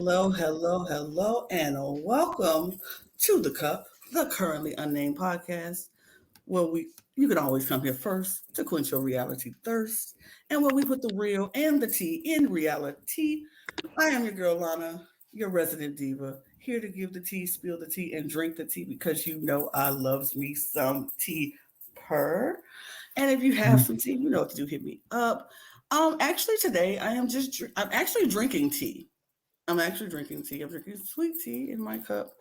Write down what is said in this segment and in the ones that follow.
hello, and welcome to the Cup, the Currently Unnamed Podcast, where you can always come here first to quench your reality thirst, and where we put the real and the tea in reality. I am your girl Lana, your resident diva, here to give the tea, spill the tea, and drink the tea because you know I loves me some tea per. And if you have some tea, you know what to do. Hit me up. Actually, today I'm actually drinking tea. I'm actually drinking tea. I'm drinking sweet tea in my cup.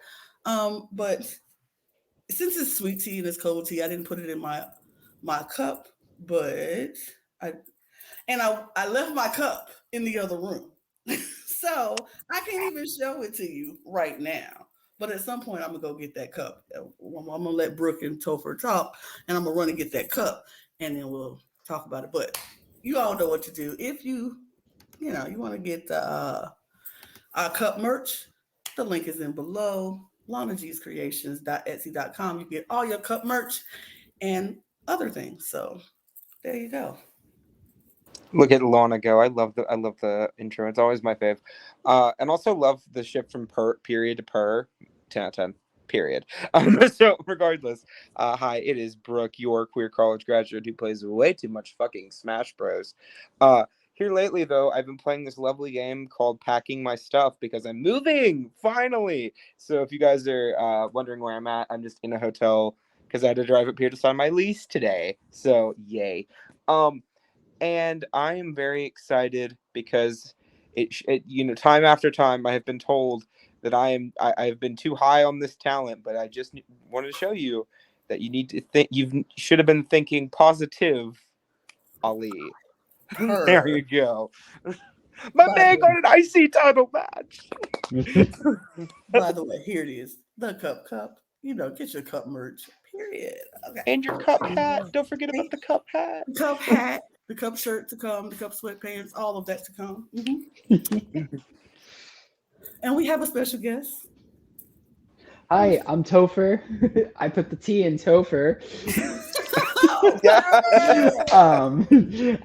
But since it's sweet tea and it's cold tea, I didn't put it in my cup. But I I left my cup in the other room, so I can't even show it to you right now. But at some point, I'm gonna go get that cup. I'm gonna let Brook and Topher talk, and I'm gonna run and get that cup, and then we'll talk about it. But you all know what to do if you want to get the our cup merch. The link is in below. LanaG'sCreations.etsy.com. You get all your cup merch and other things. So there you go. Look at Lana go. I love the intro. It's always my fave. And also love the shift from period to 10 out of 10. Period. So regardless, hi, it is Brooke, your queer college graduate who plays way too much fucking Smash Bros. Here lately, though, I've been playing this lovely game called Packing My Stuff because I'm moving, finally! So if you guys are wondering where I'm at, I'm just in a hotel because I had to drive up here to sign my lease today. So, yay. And I am very excited because time after time I have been told that I have been too high on this talent, but I just wanted to show you that you need to think. You should have been thinking positive, Ali. There you go. My man got an IC title match. By the way, here it is. The cup. Get your cup merch. Period. Okay. And your cup hat. Don't forget about the cup hat. The cup hat, the cup shirt to come, the cup sweatpants, all of that to come. Mm-hmm. And we have a special guest. Hi, I'm Topher. I put the T in Topher.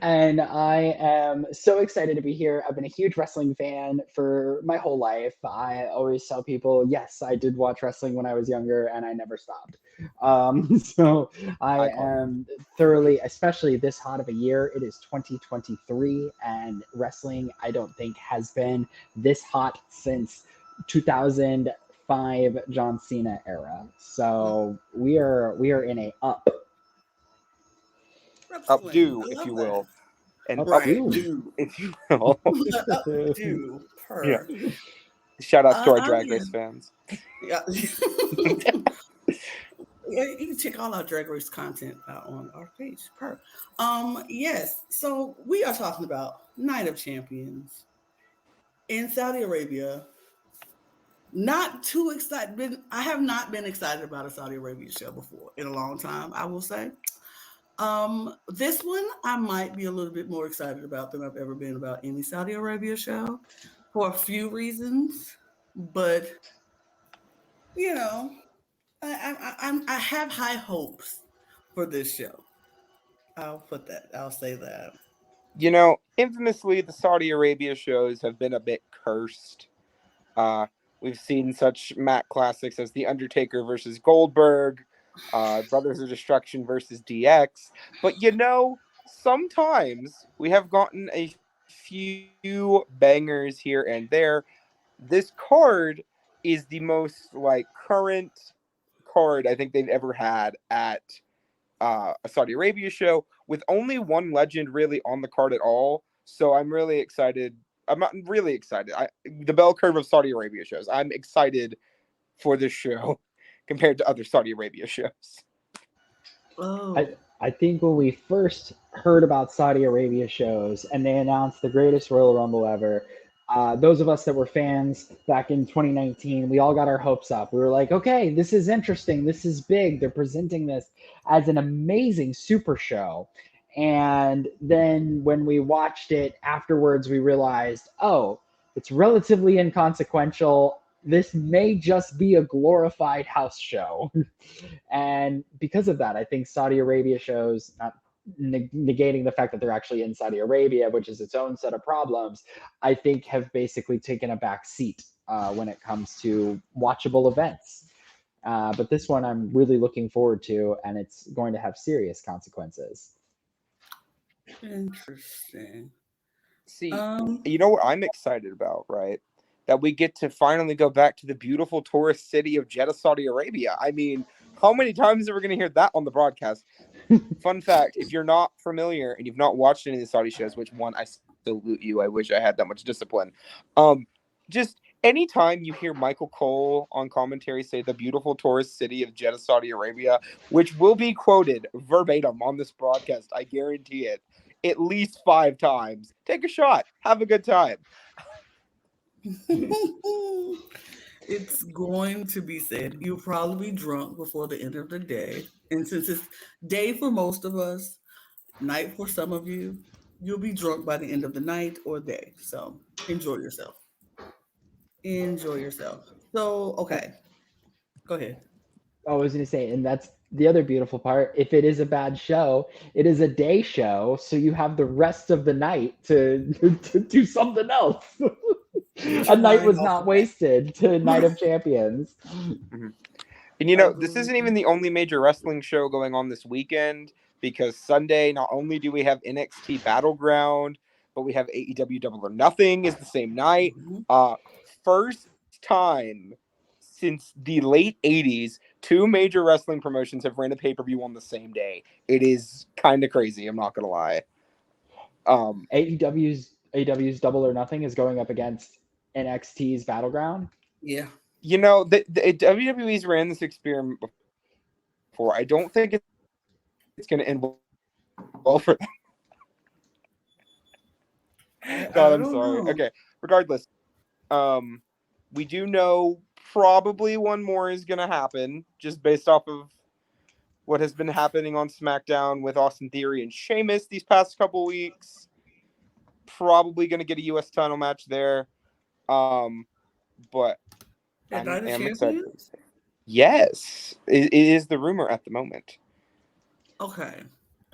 And I am so excited to be here. I've been a huge wrestling fan for my whole life. I always tell people, yes, I did watch wrestling when I was younger and I never stopped. So I am thoroughly, especially this hot of a year. It is 2023 and wrestling, I don't think, has been this hot since 2005 John Cena era. So we are in a updo, if you will. And updo, if you will. Updo. Yeah. Shout out to our Drag Race fans. Yeah. You can check all our Drag Race content out on our page. Yes. So we are talking about Night of Champions in Saudi Arabia. Not too excited. I have not been excited about a Saudi Arabia show before in a long time, I will say. This one I might be a little bit more excited about than I've ever been about any Saudi Arabia show for a few reasons. But I have high hopes for this show. I'll say that. Infamously, the Saudi Arabia shows have been a bit cursed. We've seen such Matt classics as The Undertaker versus Goldberg, Brothers of Destruction versus DX. But sometimes we have gotten a few bangers here and there. This card is the most current card I think they've ever had at a Saudi Arabia show, with only one legend really on the card at all. So I'm really excited. I'm not really excited. The bell curve of Saudi Arabia shows. I'm excited for this show compared to other Saudi Arabia shows. Oh. I think when we first heard about Saudi Arabia shows and they announced the greatest Royal Rumble ever, those of us that were fans back in 2019, we all got our hopes up. We were like, okay, this is interesting. This is big. They're presenting this as an amazing super show. And then when we watched it afterwards, we realized, oh, it's relatively inconsequential. This may just be a glorified house show. And because of that, I think Saudi Arabia shows, not negating the fact that they're actually in Saudi Arabia, which is its own set of problems, I think have basically taken a back seat when it comes to watchable events. But this one I'm really looking forward to, and it's going to have serious consequences. Interesting. See, Um, you know what I'm excited about, right? That we get to finally go back to the beautiful tourist city of Jeddah, Saudi Arabia. I mean, how many times are we going to hear that on the broadcast? Fun fact, if you're not familiar and you've not watched any of the Saudi shows, which one, I salute you. I wish I had that much discipline. Just anytime you hear Michael Cole on commentary say the beautiful tourist city of Jeddah, Saudi Arabia, which will be quoted verbatim on this broadcast, I guarantee it, at least 5 times. Take a shot. Have a good time. it's going to be said. You'll probably be drunk before the end of the day. And since it's day for most of us, night for some of you, you'll be drunk by the end of the night or day. So enjoy yourself. Enjoy yourself. So, okay, go ahead. I was going to say, and that's the other beautiful part. If it is a bad show, it is a day show, so you have the rest of the night to to do something else. A night Trying was off not of that. wasted to Night of Champions. Mhm. And you know, this isn't Agreed. even the only major wrestling show going on this weekend because Sunday, not only do we have NXT Battleground, but we have AEW Double or Nothing is the same night. Mhm. First time since the late 80s, 2 major wrestling promotions have ran a pay-per-view on the same day. It is kind of crazy, I'm not going to lie. AEW's Double or Nothing is going up against NXT's Battleground. Yeah. You know, the WWE's ran this experiment before. I don't think it's going to end well for them. I God, I'm don't sorry. know. Okay, regardless, we do know probably one more is going to happen just based off of what has been happening on SmackDown with Austin Theory and Sheamus these past couple weeks. Probably going to get a U.S. title match there. But I At Night of am excited. Champions? Yes, it is the rumor at the moment. Okay.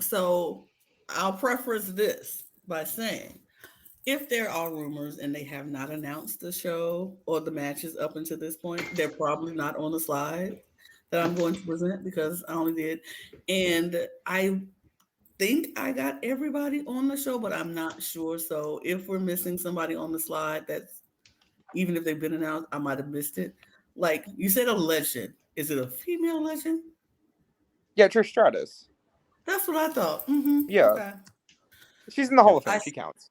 So I'll preface this by saying if there are rumors and they have not announced the show or the matches up until this point, they're probably not on the slide that I'm going to present because I only did. And I think I got everybody on the show, but I'm not sure. So if we're missing somebody on the slide, that's even if they've been announced, I might have missed it. Like you said, a legend. Is it a female legend? Yeah, Trish Stratus. That's what I thought. Mm-hmm. Yeah, Okay. she's in the Hall of I Fame. She counts.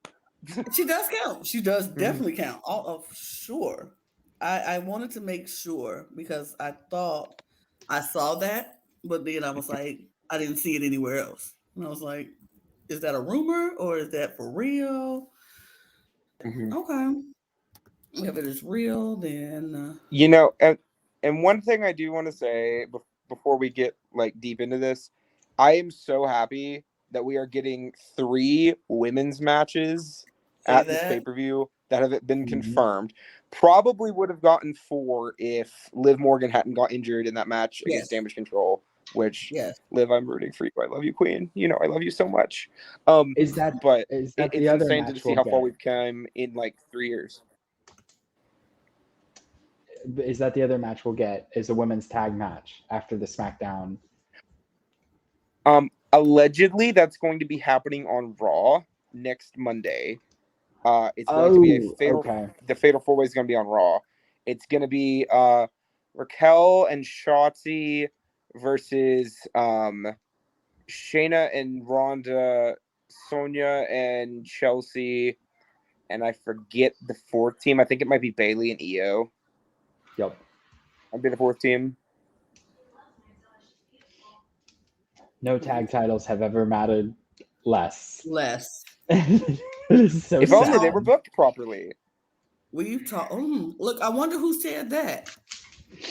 She does count. She does Mhm. definitely count. All of sure. I wanted to make sure because I thought I saw that, but then I was like, I didn't see it anywhere else. And I was like, is that a rumor or is that for real? Mhm. Okay. If it is real, then You know, and one thing I do want to say before we get like deep into this, I am so happy that we are getting 3 women's matches say at this that. pay-per-view that have been Mhm. confirmed. Probably would have gotten 4 if Liv Morgan hadn't got injured in that match against Yes. Damage Control, which Yes. Liv, I'm rooting for you. I love you, Queen. You know, I love you so much. Is that But is that the it's other insane to match see we'll how far get? we've come in like 3 years. Is that the other match we'll get? Is a women's tag match after the SmackDown? Allegedly, that's going to be happening on Raw next Monday. It's going to be a Oh, fatal. okay. The fatal 4-way is going to be on Raw. It's going to be Raquel and Shotzi versus Shayna and Ronda, Sonya and Chelsea, and I forget the 4th team. I think it might be Bailey and Io. Yep. I'll be the 4th team. No tag titles have ever mattered less. Less. It is so If We've only they talked. were sad. booked properly. We've talked. Look, I wonder who said that. I wonder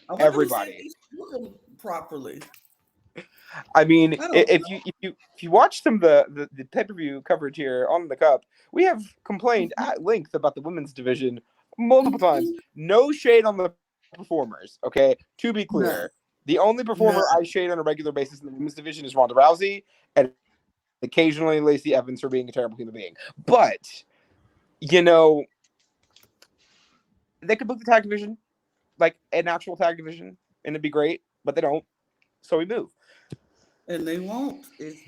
who said Everybody. they spoken properly. I mean, I don't know. if you watch some of the pay-per-view coverage here on the Cup, we have complained at length about the women's division multiple times. No shade on the performers, okay? To be None. clear, the only performer None. I shade on a regular basis in the women's division is Ronda Rousey, and occasionally Lacey Evans for being a terrible human being. But you know, they could book the tag division, like an actual tag division, and it'd be great, but they don't. So we move. And they won't. It's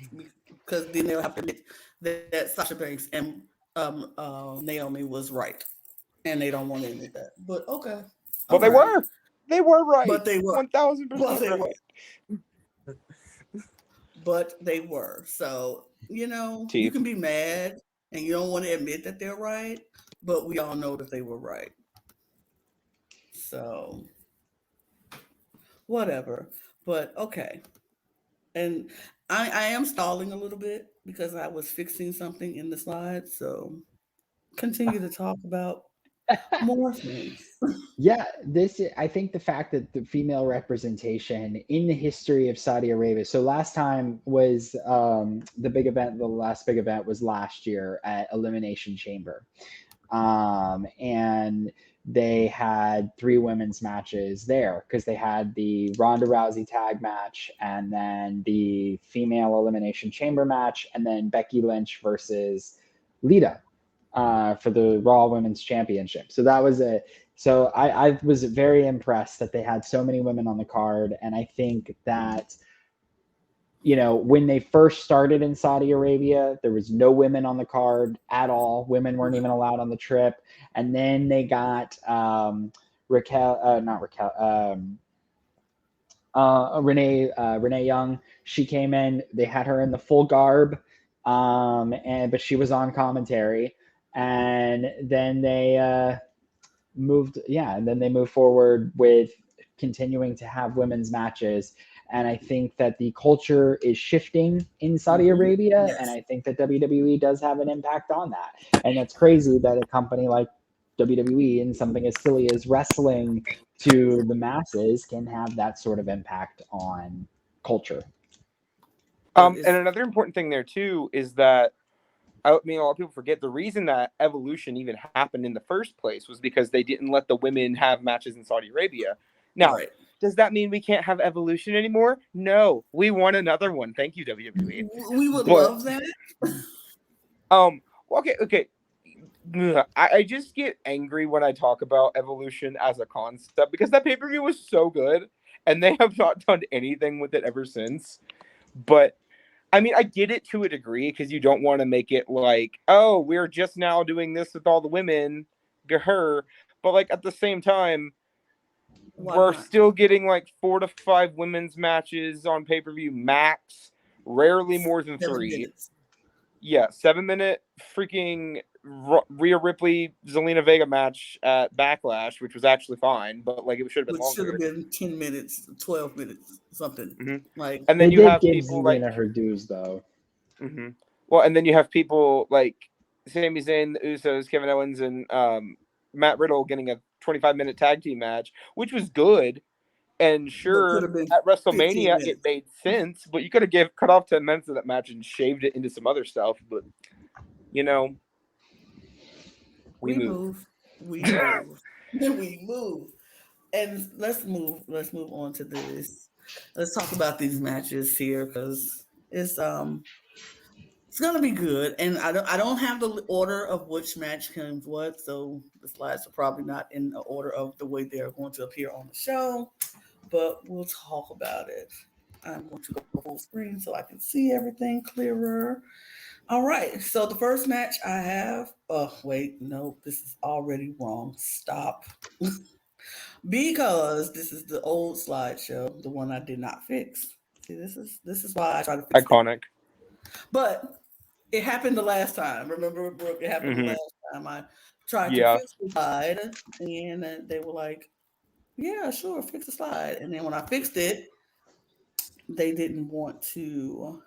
because then they'll have to admit that Sasha Banks and Naomi was right, and they don't want to admit that. But okay, But all they right. were. They were right. But they were. 1000% They right. were. But they were. So you Teeth. can be mad and you don't want to admit that they're right, but we all know that they were right. So whatever. But okay. And I am stalling a little bit because I was fixing something in the slides. So continue to talk about more things. Yeah, I think the fact that the female representation in the history of Saudi Arabia. So last time was the big event. The last big event was last year at Elimination Chamber, and they had 3 women's matches there because they had the Ronda Rousey tag match and then the female Elimination Chamber match and then Becky Lynch versus Lita for the Raw Women's Championship. So that was So I was very impressed that they had so many women on the card, and I think that when they first started in Saudi Arabia, there was no women on the card at all. Women weren't even allowed on the trip. And then they got Renee Young. She came in. They had her in the full garb, but she was on commentary. And then they moved forward with continuing to have women's matches. And I think that the culture is shifting in Saudi Arabia, Yes. and I think that WWE does have an impact on that. And it's crazy that a company like WWE and something as silly as wrestling to the masses can have that sort of impact on culture. And another important thing there too is that a lot of people forget the reason that Evolution even happened in the first place was because they didn't let the women have matches in Saudi Arabia. Now, right. Does that mean we can't have Evolution anymore? No, we want another one. Thank you, WWE. We would love that. Okay. I just get angry when I talk about Evolution as a concept because that pay-per-view was so good and they have not done anything with it ever since. But I mean, I get it to a degree because you don't want to make it like, oh, we're just now doing this with all the women, but like at the same time, we're still getting like 4 to 5 women's matches on pay-per-view max, rarely more than 3. Minutes. Yeah, 7-minute freaking Rhea Ripley Zelina Vega match at Backlash, which was actually fine, but like it should have been longer. Should have been 10 minutes, 12 minutes, something. Mm-hmm. Like, and then they you did have give people Zelina like her dues though. Mm-hmm. Well, and then you have people like Sami Zayn, the Usos, Kevin Owens, and Matt Riddle getting a 25-minute tag team match, which was good. And sure, at WrestleMania it made sense, but you could have cut off 10 minutes of that match and shaved it into some other stuff. But we move. We move. We move. And let's move on to this. Let's talk about these matches here because it's gonna be good. And I don't have the order of which match comes what, so the slides are probably not in the order of the way they are going to appear on the show, but we'll talk about it. I'm going to go full screen so I can see everything clearer. All right, so the first match I have. Oh wait, no, this is already wrong. Stop. Because this is the old slideshow, the one I did not fix. See, this is why I try to fix iconic. But it happened the last time. Remember, Brook? It happened the last time I tried to fix the slide, and they were like, "Yeah, sure, fix the slide." And then when I fixed it, they didn't want to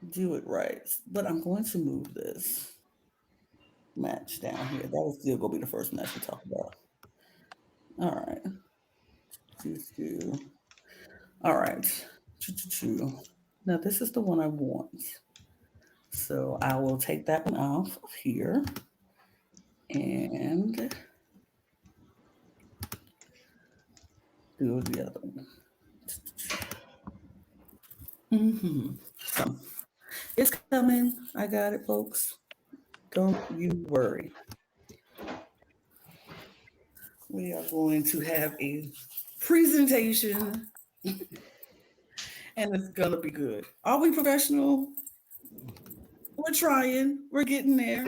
do it right. But I'm going to move this match down here. That was still going to be the first match we talk about. All right. All right. Now, this is the one I want. So I will take that one off of here. And do the other one. So it's coming. I got it, folks. Don't you worry. We are going to have a presentation, and it's gonna be good. Are we professional? We're trying. We're getting there.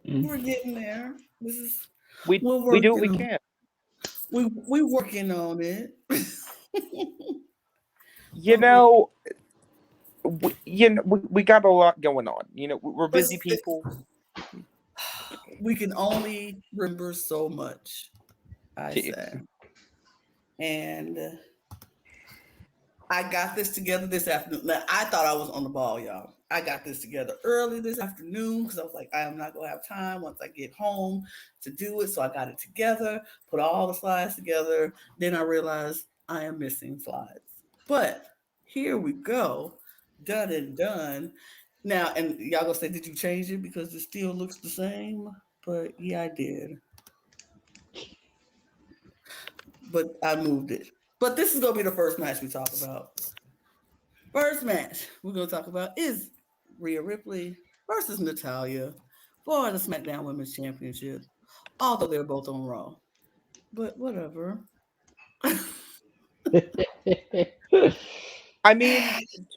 We're getting there. This is we're We do what we working. can. We working on it. You know, we got a lot going on. We're busy people. We can only remember so much, I say. And I got this together this afternoon. Now, I thought I was on the ball, y'all. I got this together early this afternoon because I was like, I am not going to have time once I get home to do it. So I got it together, put all the slides together. Then I realized I am missing slides. But here we go. Done and done. Now, and y'all gonna say, did you change it because it still looks the same? But yeah, I did. But I moved it. But this is gonna be the first match we talk about. First match we're gonna talk about is Rhea Ripley versus Natalya for the SmackDown Women's Championship. Although they're both on Raw. But whatever. I mean,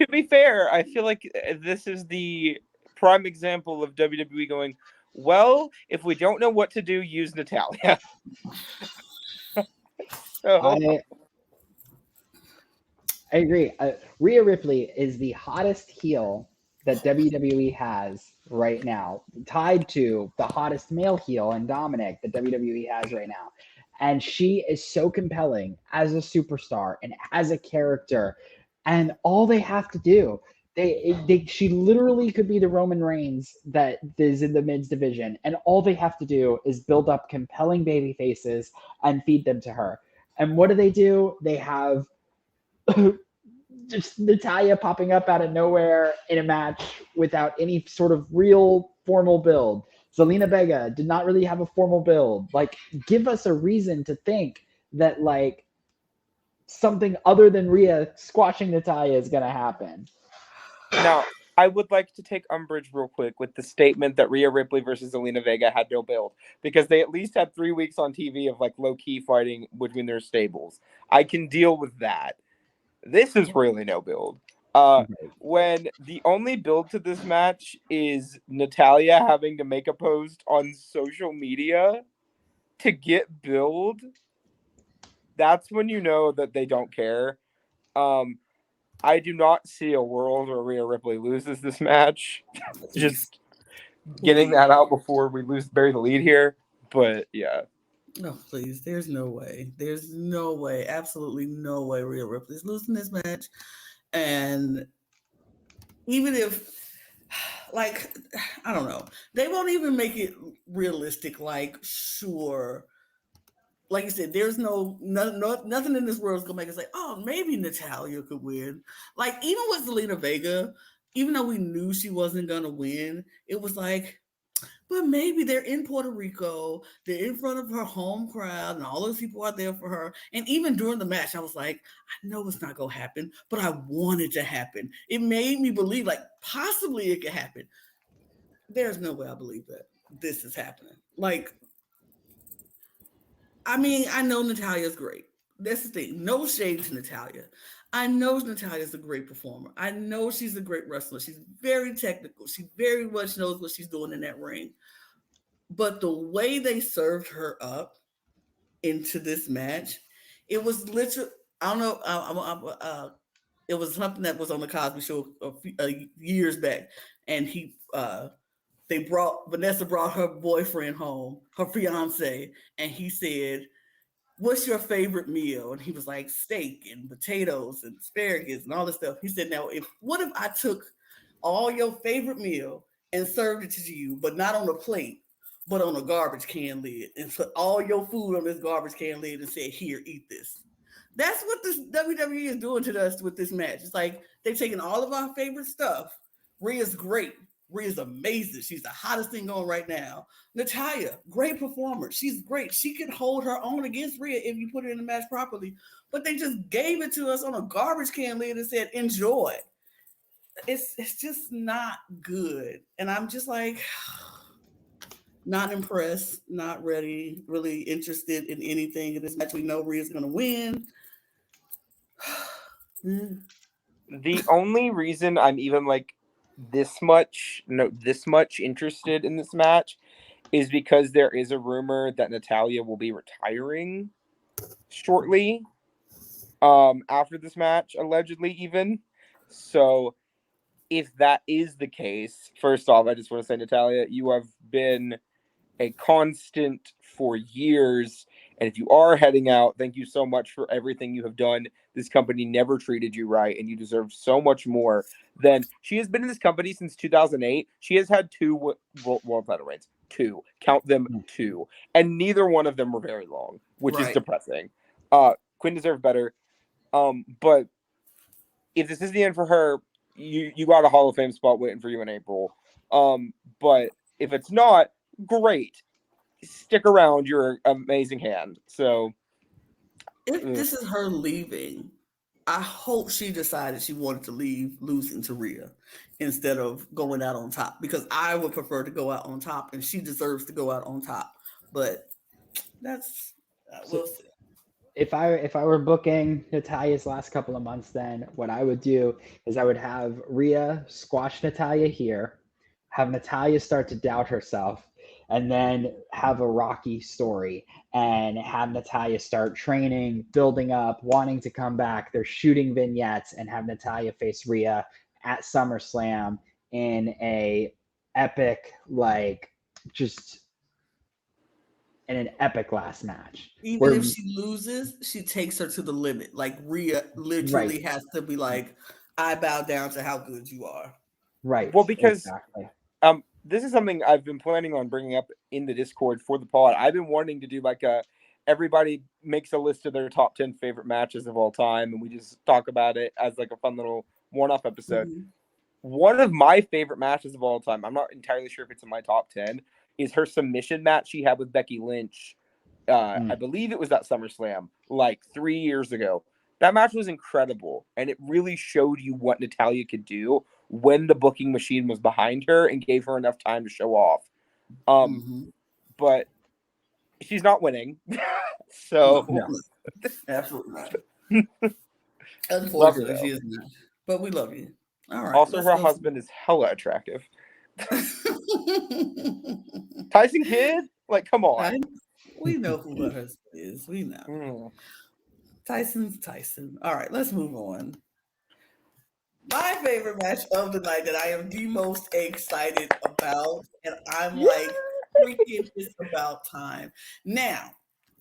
to be fair, I feel like this is the prime example of WWE going, well, if we don't know what to do, use Natalya. So, I agree. Rhea Ripley is the hottest heel that WWE has right now, tied to the hottest male heel in Dominic that WWE has right now. And she is so compelling as a superstar and as a character. And all they have to do, she literally could be the Roman Reigns that is in the men's division. And all they have to do is build up compelling baby faces and feed them to her. And what do? They have just Natalya popping up out of nowhere in a match without any sort of real formal build. Zelina Vega did not really have a formal build. Like, give us a reason to think that, like, something other than Rhea squashing Natalya is going to happen. Now, I would like to take umbrage real quick with the statement that Rhea Ripley versus Zelina Vega had no build, because they at least had 3 weeks on TV of, like, low-key fighting between their stables. I can deal with that. This is really no build. When the only build to this match is Natalya having to make a post on social media to get build, that's when you know that they don't care. I do not see a world where Rhea Ripley loses this match. Just getting that out before we bury the lead here. But yeah. No, please. There's no way. There's no way. Absolutely no way Rhea Ripley's losing this match. And even if, like, I don't know, they won't even make it realistic. Like, sure, like you said, there's nothing in this world is gonna make us like, oh, maybe Natalya could win. Like, even with Zelina Vega, even though we knew she wasn't gonna win, it was like, but maybe they're in Puerto Rico, they're in front of her home crowd, and all those people are there for her. And even during the match, I was like, I know it's not gonna happen, but I want it to happen. It made me believe, like, possibly it could happen. There's no way I believe that this is happening. Like, I mean, I know Natalya's great. That's the thing. No shade to Natalya. I know Natalya's a great performer. I know she's a great wrestler. She's very technical. She very much knows what she's doing in that ring. But the way they served her up into this match, it was literally, I don't know, it was something that was on the Cosby Show years back. And Vanessa brought her boyfriend home, her fiance, and he said, what's your favorite meal? And he was like, steak and potatoes and asparagus and all this stuff. He said, now, what if I took all your favorite meal and served it to you, but not on a plate, but on a garbage can lid, and put all your food on this garbage can lid and said, here, eat this. That's what this WWE is doing to us with this match. It's like they're taking all of our favorite stuff. Rhea's great. Rhea's amazing. She's the hottest thing going right now. Natalya, great performer. She's great. She could hold her own against Rhea if you put her in the match properly. But they just gave it to us on a garbage can lid and said, enjoy. It's just not good. And I'm just like, Not impressed, not ready, really interested in anything in this match. We know Rhea's going to win. The only reason I'm even like this much interested in this match is because there is a rumor that Natalya will be retiring shortly after this match, allegedly even. So if that is the case, first off, I just want to say, Natalya, you have been a constant for years. And if you are heading out, thank you so much for everything you have done. This company never treated you right, and you deserve so much more than she has been in this company since 2008. She has had two world title reigns. Two. Count them two. And neither one of them were very long, which is Right. depressing. Quinn deserved better. But if this is the end for her, you got a Hall of Fame spot waiting for you in April. But if it's not, great. Stick around. You're an amazing hand. So If this is her leaving, I hope she decided she wanted to leave losing to Rhea instead of going out on top, because I would prefer to go out on top and she deserves to go out on top. But that's we'll see. If I were booking Natalya's last couple of months, then what I would do is I would have Rhea squash Natalya here, have Natalya start to doubt herself, and then have a rocky story and have Natalya start training, building up, wanting to come back. They're shooting vignettes and have Natalya face Rhea at SummerSlam in a epic, like, just in an epic last match. Even Where if she loses, she takes her to the limit. Like Rhea right, literally has to be like, I bow down to how good you are. right, well, because exactly. this is something I've been planning on bringing up in the Discord for the pod. I've been wanting to do like a everybody makes a list of their top 10 favorite matches of all time, and we just talk about it as like a fun little one-off episode. Mm-hmm. One of my favorite matches of all time, I'm not entirely sure if it's in my top 10, is her submission match she had with Becky Lynch. I believe it was at SummerSlam like 3 years ago. That match was incredible, and it really showed you what Natalya could do when the booking machine was behind her and gave her enough time to show off. Mm-hmm. But she's not winning, so No, absolutely not. love her Unfortunately, she though. is not. But we love you. All right, Also, let's her go. husband is hella attractive. Tyson Kidd, like, come on. We know who her husband is. We know. Mm. Tyson's Tyson. All right, let's move on. My favorite match of the night that I am the most excited about, and I'm Yeah. like, freaking, it's about time. Now,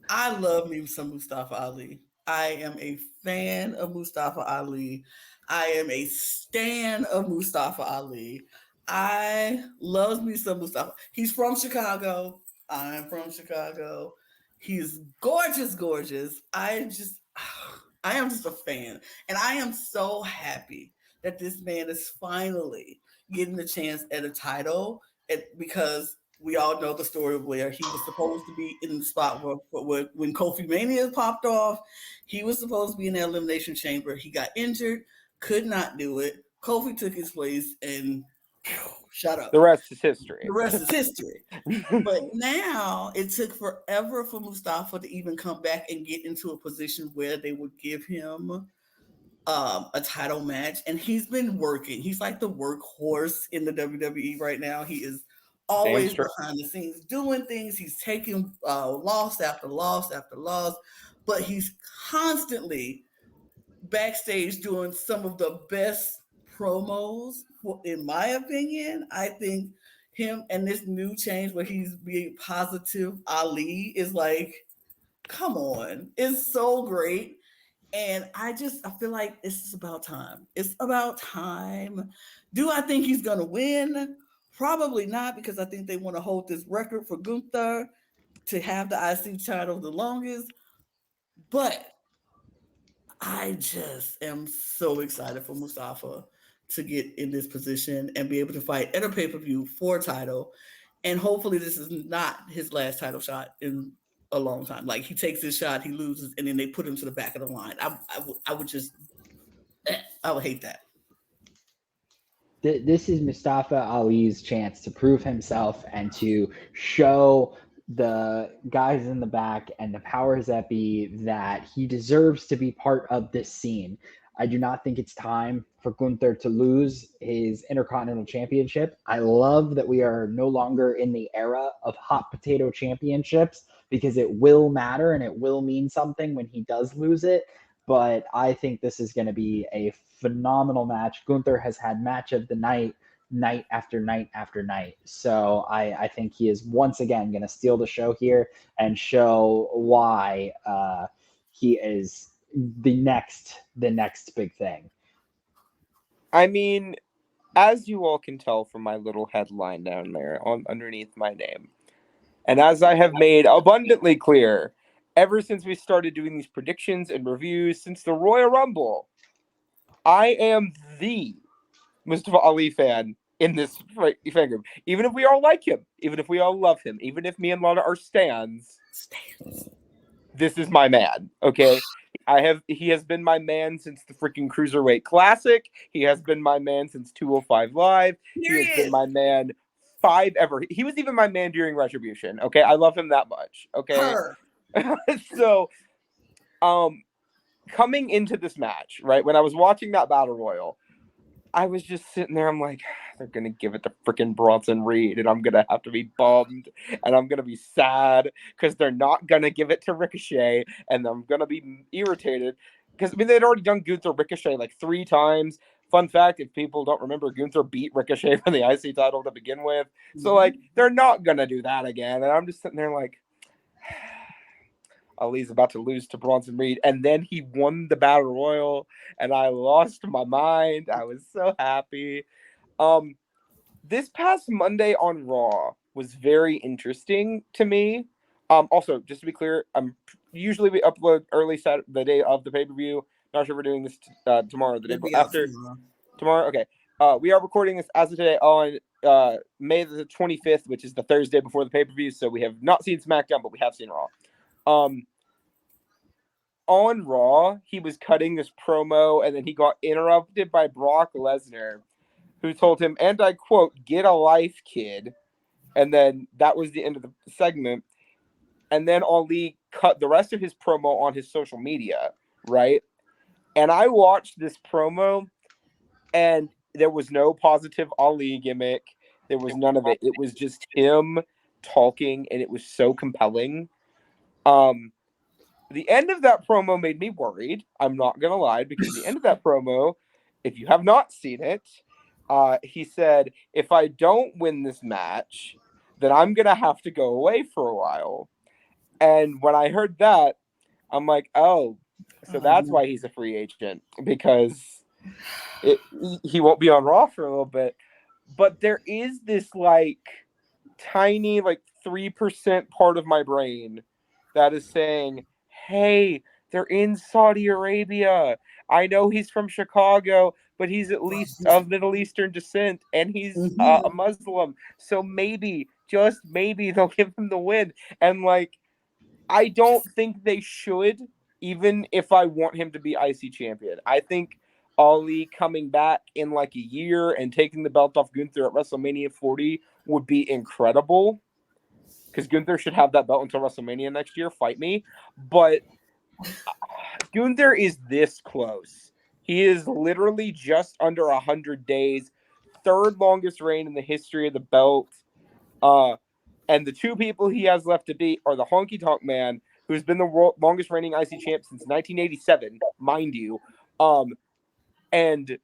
I love me some Mustafa Ali. I am a fan of Mustafa Ali. I am a stan of Mustafa Ali. I love me some Mustafa. He's from Chicago. I'm from Chicago. He's gorgeous, gorgeous. I am just a fan. And I am so happy that this man is finally getting the chance at a title because we all know the story of where he was supposed to be in the spot where when Kofi Mania popped off, he was supposed to be in the Elimination Chamber. He got injured, could not do it. Kofi took his place and shut up. The rest is history. The rest is history. But now it took forever for Mustafa to even come back and get into a position where they would give him a title match, and he's been working. He's like the workhorse in the WWE right now. He is Damn always straight. behind the scenes doing things. He's taking loss after loss after loss, but he's constantly backstage doing some of the best promos. In my opinion, I think him and this new change where he's being positive Ali is like, come on, it's so great. And I feel like it's about time. It's about time. Do I think he's gonna win? Probably not, because I think they want to hold this record for Gunther to have the IC title the longest. But I just am so excited for Mustafa to get in this position and be able to fight at a pay-per-view for a title. And hopefully this is not his last title shot in a long time. Like, he takes his shot, he loses, and then they put him to the back of the line. I would just I would hate that. This is Mustafa Ali's chance to prove himself and to show the guys in the back and the powers that be that he deserves to be part of this scene. I do not think it's time for Gunther to lose his Intercontinental Championship. I love that we are no longer in the era of hot potato championships because it will matter and it will mean something when he does lose it. But I think this is going to be a phenomenal match. Gunther has had match of the night, night after night after night. So I think he is once again going to steal the show here and show why he is the next big thing. I mean, as you all can tell from my little headline down there underneath my name, and as I have made abundantly clear ever since we started doing these predictions and reviews since the Royal Rumble, I am the Mustafa Ali fan in this fan group. Even if we all like him, even if we all love him, even if me and Lana are stans, this is my man, okay? He has been my man since the freaking Cruiserweight Classic. He has been my man since 205 Live. He has been my man ever. He was even my man during Retribution, okay? I love him that much, okay? So, coming into this match, right, when I was watching that Battle Royal, I was just sitting there, I'm like, they're going to give it to freaking Bronson Reed, and I'm going to have to be bummed, and I'm going to be sad, because they're not going to give it to Ricochet, and I'm going to be irritated, because, I mean, they'd already done Gunther Ricochet like 3 times. Fun fact, if people don't remember, Gunther beat Ricochet for the IC title to begin with. So, like, they're not going to do that again, and I'm just sitting there like, Ali's about to lose to Bronson Reed, and then he won the Battle Royal, and I lost my mind. I was so happy. This past Monday on Raw was very interesting to me. Also, just to be clear, usually we upload early Saturday, the day of the pay-per-view. Not sure if we're doing this tomorrow, the day after. Tomorrow, okay. We are recording this as of today on May the 25th, which is the Thursday before the pay-per-view, so we have not seen SmackDown, but we have seen Raw. On Raw, he was cutting this promo, and then he got interrupted by Brock Lesnar, who told him, and I quote, "Get a life, kid." And then that was the end of the segment. And then Ali cut the rest of his promo on his social media, right? And I watched this promo, and there was no positive Ali gimmick. There was none of it. It was just him talking, and it was so compelling. The end of that promo made me worried. I'm not going to lie, because the end of that promo, if you have not seen it, he said, if I don't win this match, then I'm going to have to go away for a while. And when I heard that, I'm like, oh, so that's why he's a free agent, because he won't be on Raw for a little bit. But there is this, like, tiny, like, 3% part of my brain that is saying, hey, they're in Saudi Arabia. I know he's from Chicago, but he's at least of Middle Eastern descent, and he's a Muslim. So maybe, just maybe, they'll give him the win. And, like, I don't think they should, even if I want him to be IC champion. I think Ali coming back in, like, a year and taking the belt off Gunther at WrestleMania 40 would be incredible, because Gunther should have that belt until WrestleMania next year. Fight me. But Gunther is this close. He is literally just under 100 days. 3rd longest reign in the history of the belt. And the 2 people he has left to beat are the Honky Tonk Man, who's been the longest reigning IC champ since 1987, mind you. And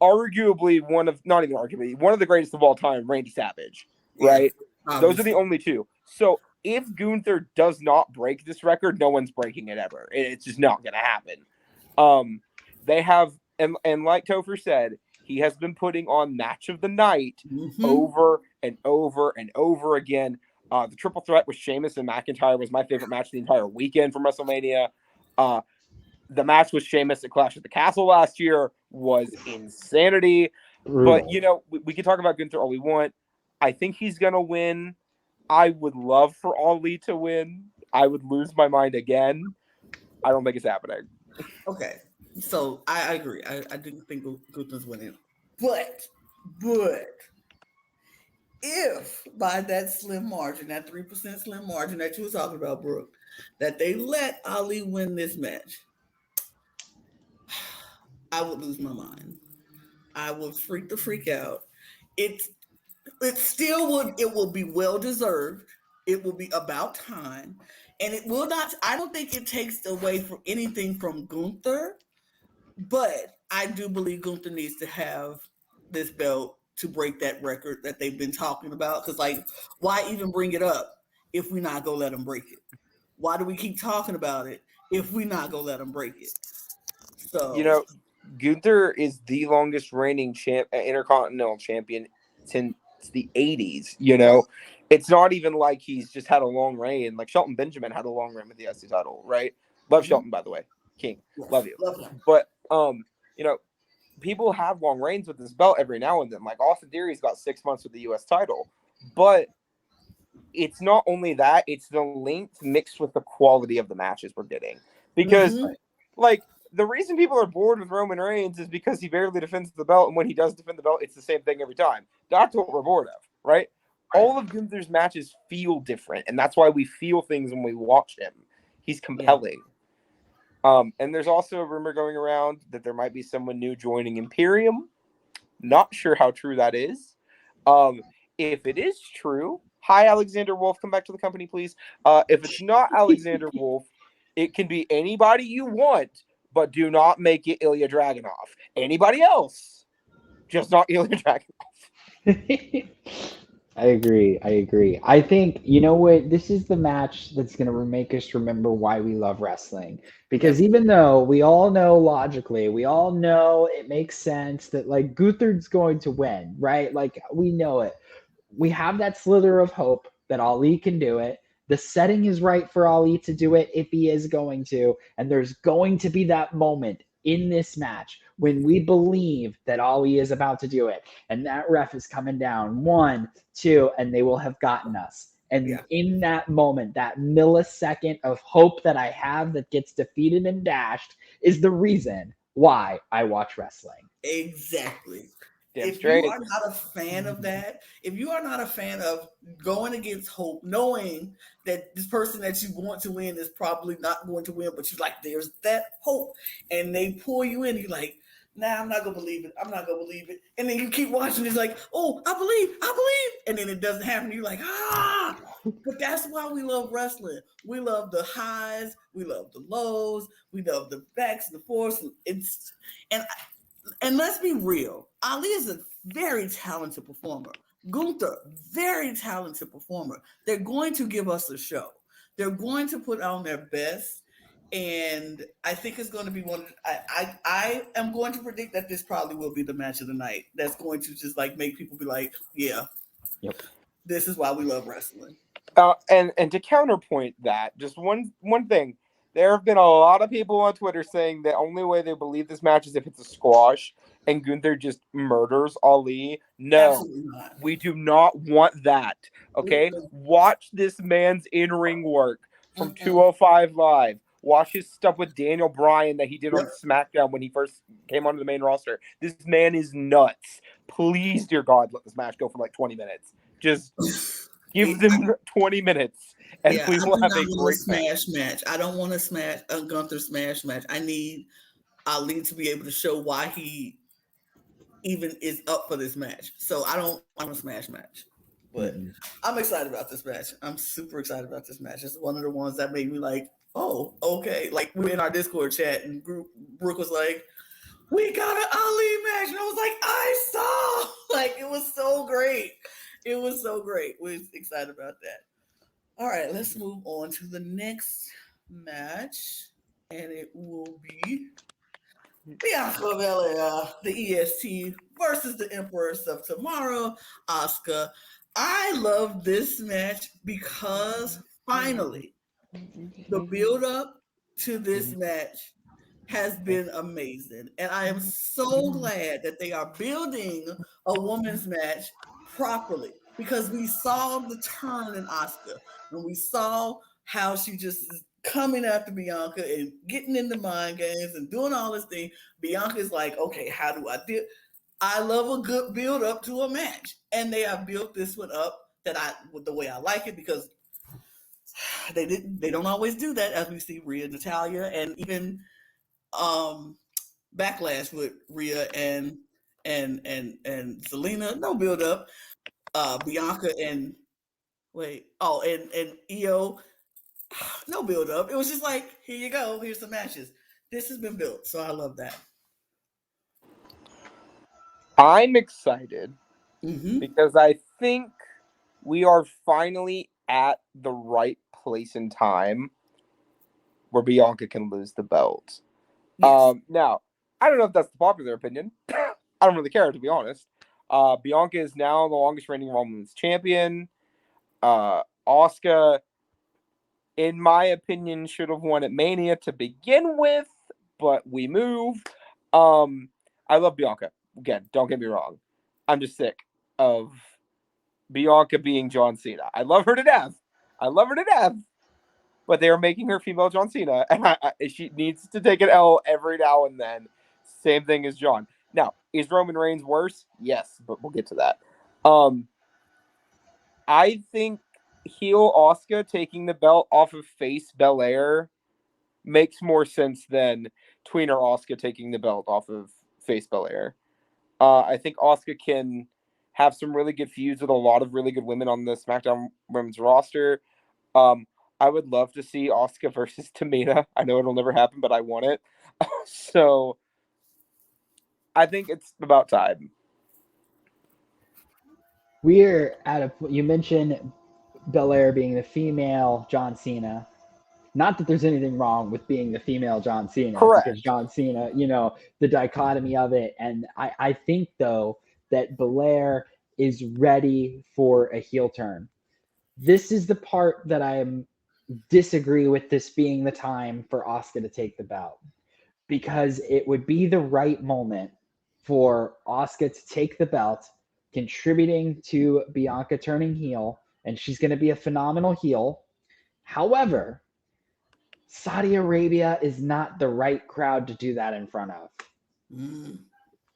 arguably one of the greatest of all time, Randy Savage, right? Those are the only 2. So if Gunther does not break this record, no one's breaking it ever. It's just not going to happen. They have, and like Topher said, he has been putting on match of the night over and over and over again. The triple threat with Sheamus and McIntyre was my favorite match the entire weekend from WrestleMania. The match with Sheamus at Clash at the Castle last year was insanity. Brutal. But, you know, we can talk about Gunther all we want. I think he's going to win. I would love for Ali to win. I would lose my mind again. I don't think it's happening. Okay. So I agree. I didn't think Gunther's winning. But But if by that slim margin, that 3% slim margin that you were talking about, Brooke, that they let Ali win this match, I would lose my mind. I would freak the freak out. It's it still would it will be well deserved. It will be about time. And it will not I don't think it takes away from anything from Gunther, but I do believe Gunther needs to have this belt to break that record that they've been talking about. Because, like, why even bring it up if we're not going to let them break it? Why do we keep talking about it if we're not going to let them break it? You So, know, Gunther is the longest reigning intercontinental champion since the 80s. You know, it's not even like he's just had a long reign. Like Shelton Benjamin had a long reign with the SC title, right? Love Shelton, by the way. King. Love you. love him. But, you know, people have long reigns with this belt every now and then. Like Austin Theory's got 6 months with the US title. But it's not only that, it's the length mixed with the quality of the matches we're getting. Because, like, the reason people are bored with Roman Reigns is because he barely defends the belt, and when he does defend the belt, it's the same thing every time. That's what we're bored of, right? All of Gunther's matches feel different, and that's why we feel things when we watch him. He's compelling. And there's also a rumor going around that there might be someone new joining Imperium. Not sure how true that is. If it is true, hi, Alexander Wolf, come back to the company, please. If it's not Alexander Wolf, it can be anybody you want, but do not make it Ilya Dragunov. Anybody else, just not Ilya Dragunov. I agree. I think, you know what, this is the match that's going to make us remember why we love wrestling. Because even though we all know logically, we all know it makes sense that like Gunther's going to win, right? Like we know it. We have that slither of hope that Ali can do it. The setting is right for Ali to do it if he is going to. And there's going to be that moment in this match when we believe that Ali is about to do it. And that ref is coming down 1, 2, and they will have gotten us. And in that moment, that millisecond of hope that I have that gets defeated and dashed is the reason why I watch wrestling. Exactly. Damn If straight. you are not a fan of that, if you are not a fan of going against hope, knowing that this person that you want to win is probably not going to win, but you're like, there's that hope, and they pull you in, you're like, nah, I'm not gonna believe it. I'm not gonna believe it. And then you keep watching, it's like, oh, I believe, and then it doesn't happen. You're like, ah. But that's why we love wrestling. We love the highs, we love the lows, we love the backs and the forths. And let's be real, Ali is a very talented performer. Gunther, very talented performer. They're going to give us a show. They're going to put on their best. And I think it's going to be I am going to predict that this probably will be the match of the night. That's going to just like make people be like, yeah, this is why we love wrestling. And to counterpoint that, just one thing. There have been a lot of people on Twitter saying the only way they believe this match is if it's a squash and Gunther just murders Ali. No, we do not want that. Okay? Watch this man's in-ring work from 205 Live. Watch his stuff with Daniel Bryan that he did on SmackDown when he first came onto the main roster. This man is nuts. Please, dear God, let this match go for like 20 minutes. Just give them 20 minutes. And we will have a great smash match. I don't want to smash a Gunther smash match. I need Ali to be able to show why he even is up for this match. So I don't want a smash match. But I'm excited about this match. I'm super excited about this match. It's one of the ones that made me like, oh, okay. Like we were in our Discord chat and Brook was like, we got an Ali match. And I was like, I saw. Like it was so great. It was so great. We're excited about that. All right, let's move on to the next match, and it will be Bianca Belair, the EST versus the Empress of Tomorrow, Asuka. I love this match because finally, the build up to this match has been amazing, and I am so glad that they are building a women's match properly because we saw the turn in Asuka and we saw how she just is coming after Bianca and getting into mind games and doing all this thing. Bianca is like, okay, how do I do? I love a good build up to a match, and they have built this one up the way I like it because they don't always do that, as we see Rhea, Natalia, and even um Backlash with Rhea and Selena. No build up. Bianca and and Io, no build up. It was just like, here you go, here's the matches. This has been built, so I love that. I'm excited Mm-hmm. because I think we are finally at the right place in time where Bianca can lose the belt. Yes. Now, I don't know if that's the popular opinion. I don't really care, to be honest. Bianca is now the longest reigning Women's champion. Asuka, in my opinion, should have won at Mania to begin with, but we move. I love Bianca. Again, don't get me wrong. I'm just sick of Bianca being John Cena. I love her to death. But they are making her female John Cena, and she needs to take an L every now and then. Same thing as John. Now, is Roman Reigns worse? Yes, but we'll get to that. I think heel Asuka taking the belt off of face Belair makes more sense than tweener Asuka taking the belt off of face Belair. I think Asuka can have some really good feuds with a lot of really good women on the SmackDown Women's roster. I would love to see Asuka versus Tamina. I know it'll never happen, but I want it. So I think it's about time. We're at a. You mentioned Belair being the female John Cena. Not that there's anything wrong with being the female John Cena, because Correct. John Cena, the dichotomy of it. And I think, though, that Belair is ready for a heel turn. This is the part that I disagree with, this being the time for Asuka to take the belt, because it would be the right moment for Asuka to take the belt, contributing to Bianca turning heel, and she's going to be a phenomenal heel. However, Saudi Arabia is not the right crowd to do that in front of. Mm.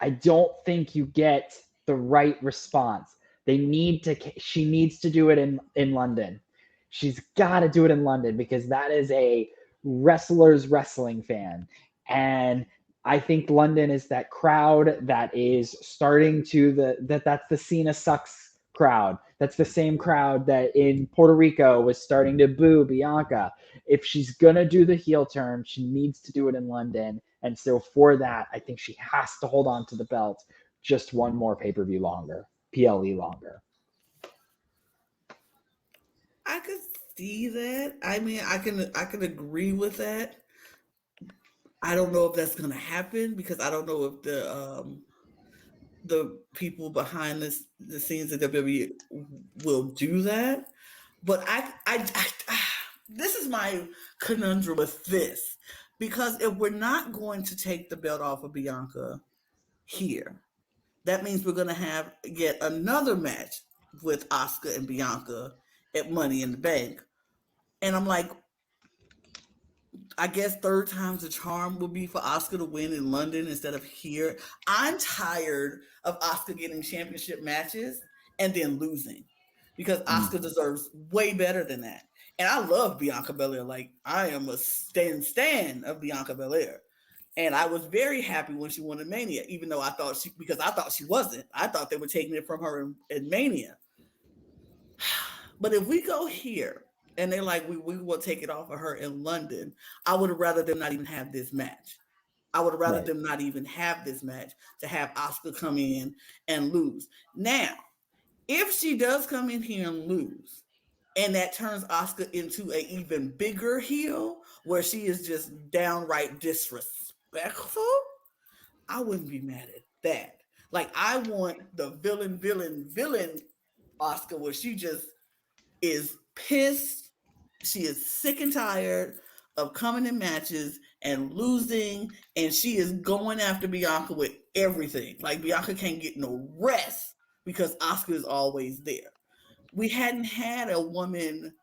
I don't think you get the right response. She needs to do it in London. She's got to do it in London, because that is a wrestler's wrestling fan. And I think London is that crowd that is starting to that's the Cena sucks crowd. That's the same crowd that in Puerto Rico was starting to boo Bianca. If she's gonna do the heel turn, she needs to do it in London. And so for that, I think she has to hold on to the belt just one more pay-per-view longer, PLE longer. I could see that. I mean, I can agree with that. I don't know if that's going to happen because I don't know if the people behind the scenes of WWE will do that. But this is my conundrum with this, because if we're not going to take the belt off of Bianca here, that means we're going to have yet another match with Asuka and Bianca at Money in the Bank. And I'm like, I guess third time's a charm would be for Asuka to win in London instead of here. I'm tired of Asuka getting championship matches and then losing, because Asuka deserves way better than that. And I love Bianca Belair. Like, I am a stan of Bianca Belair. And I was very happy when she won in Mania, even though because I thought she wasn't. I thought they were taking it from her in Mania. But if we go here and they're like, we will take it off of her in London, I would have rather them not even have this match. I would have rather Right. them not even have this match to have Asuka come in and lose. Now, if she does come in here and lose, and that turns Asuka into an even bigger heel where she is just downright disrespectful, I wouldn't be mad at that. Like, I want the villain Asuka, where she just is pissed. She is sick and tired of coming in matches and losing, and she is going after Bianca with everything. Like, Bianca can't get no rest because Asuka is always there. We hadn't had a woman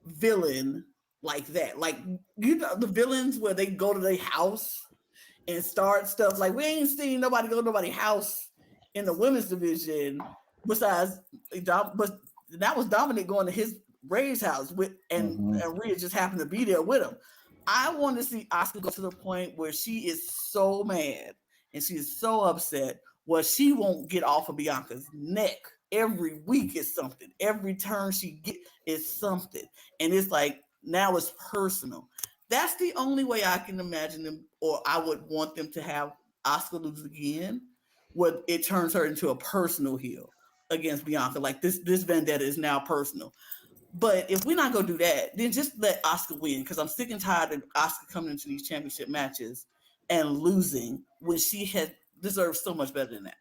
villain like that. Like, the villains where they go to their house and start stuff. Like, we ain't seen nobody go to nobody's house in the women's division. Besides, but that was Dominic going to his Ray's house with, and Rhea just happened to be there with him. I want to see Asuka go to the point where she is so mad and she is so upset where she won't get off of Bianca's neck. Every week is something. Every turn she get is something. And it's like, now it's personal. That's the only way I can imagine them, or I would want them to have Asuka lose again, where it turns her into a personal heel against Bianca. Like this vendetta is now personal. But if we're not gonna do that, then just let Asuka win, because I'm sick and tired of Asuka coming into these championship matches and losing when she had deserved so much better than that.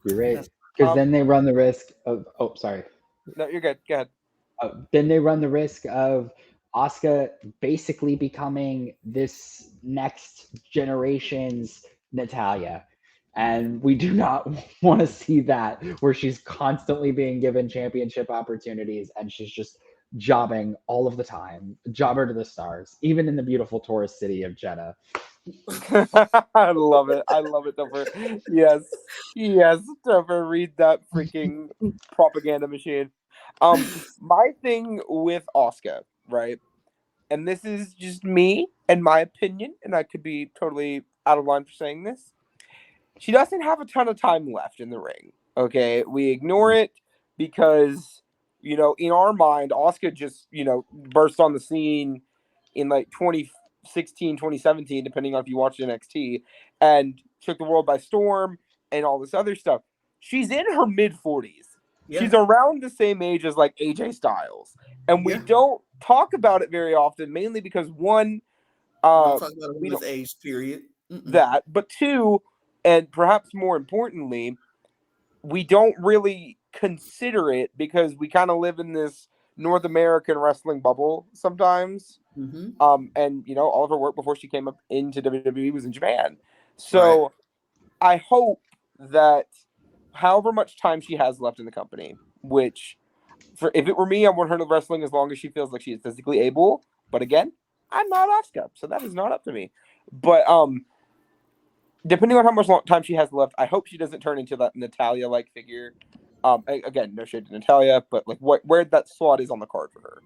You're right. Because then they run the risk of sorry. No, you're good. Go ahead. Then they run the risk of Asuka basically becoming this next generation's Natalya. And we do not want to see that, where she's constantly being given championship opportunities and she's just jobbing all of the time. Jobber to the stars, even in the beautiful tourist city of Jeddah. I love it. I love it, Topher. Yes, Topher, read that freaking propaganda machine. My thing with Asuka, right? And this is just me and my opinion, and I could be totally out of line for saying this. She doesn't have a ton of time left in the ring. Okay, we ignore it because, in our mind, Asuka just, burst on the scene in like 2016, 2017, depending on if you watched NXT, and took the world by storm and all this other stuff. She's in her mid-40s. Yeah. She's around the same age as like AJ Styles. And we don't talk about it very often, mainly because one, don't talk about it with age, period. That, but two, and perhaps more importantly, we don't really consider it because we kind of live in this North American wrestling bubble sometimes. Mm-hmm. And all of her work before she came up into WWE was in Japan. So I hope that however much time she has left in the company, which if it were me, I want her to wrestling as long as she feels like she is physically able. But again, I'm not Asuka, so that is not up to me. But depending on how much time she has left, I hope she doesn't turn into that Natalya-like figure. Again, no shade to Natalya, but like where that slot is on the card for her,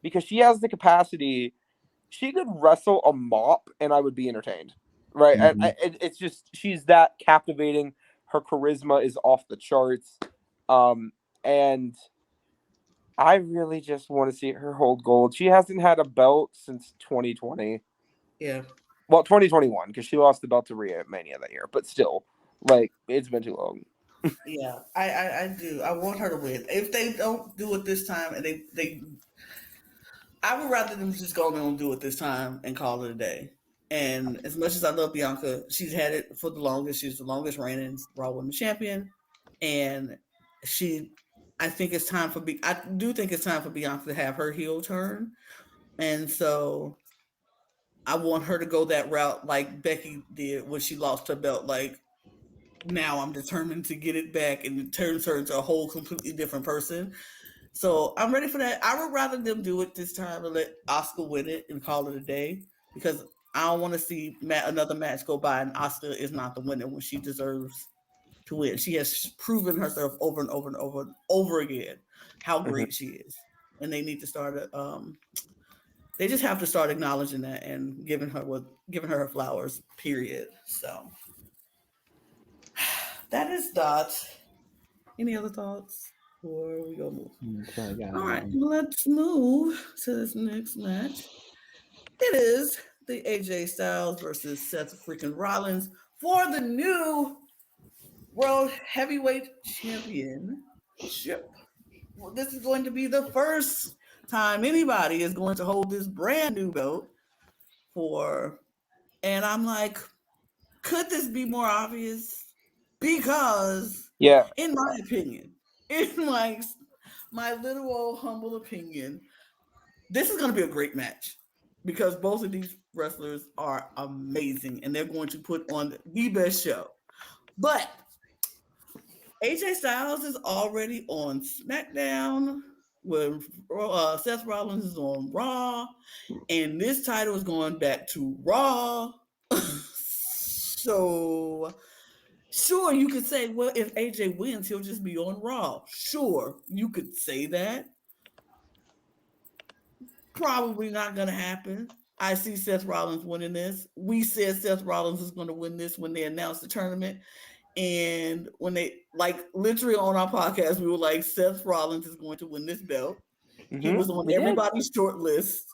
because she has the capacity. She could wrestle a mop, and I would be entertained, right? Mm-hmm. And it's just she's that captivating. Her charisma is off the charts, and I really just want to see her hold gold. She hasn't had a belt since 2020. Yeah. Well, 2021, because she lost the belt to Rhea at Mania that year. But still, like, it's been too long. Yeah, I do. I want her to win. If they don't do it this time, and I would rather them just go and do it this time and call it a day. And as much as I love Bianca, she's had it for the longest. She's the longest reigning Raw Women's Champion, and I think it's time for I do think it's time for Bianca to have her heel turn, and so I want her to go that route like Becky did when she lost her belt. Like, now I'm determined to get it back, and it turns her into a whole completely different person. So I'm ready for that. I would rather them do it this time and let Asuka win it and call it a day, because I don't want to see another match go by and Asuka is not the winner when she deserves to win. She has proven herself over and over and over and over again how great she is, and they need to start they just have to start acknowledging that and giving her flowers, period. So that is that. Any other thoughts before we go move? All right, let's move to this next match. It is the AJ Styles versus Seth freaking Rollins for the new World Heavyweight Championship. Well, this is going to be the first time anybody is going to hold this brand new belt and I'm like, could this be more obvious? Because, in my opinion, in my little humble opinion, this is going to be a great match, because both of these wrestlers are amazing and they're going to put on the best show. But AJ Styles is already on SmackDown, when Seth Rollins is on Raw, and this title is going back to Raw. So Sure, you could say, well, if AJ wins, he'll just be on Raw. Sure, you could say that. Probably not going to happen. I see Seth Rollins winning this. We said Seth Rollins is going to win this when they announced the tournament. And when they, like, literally on our podcast, we were like, Seth Rollins is going to win this belt. He was on We did. everybody's short list,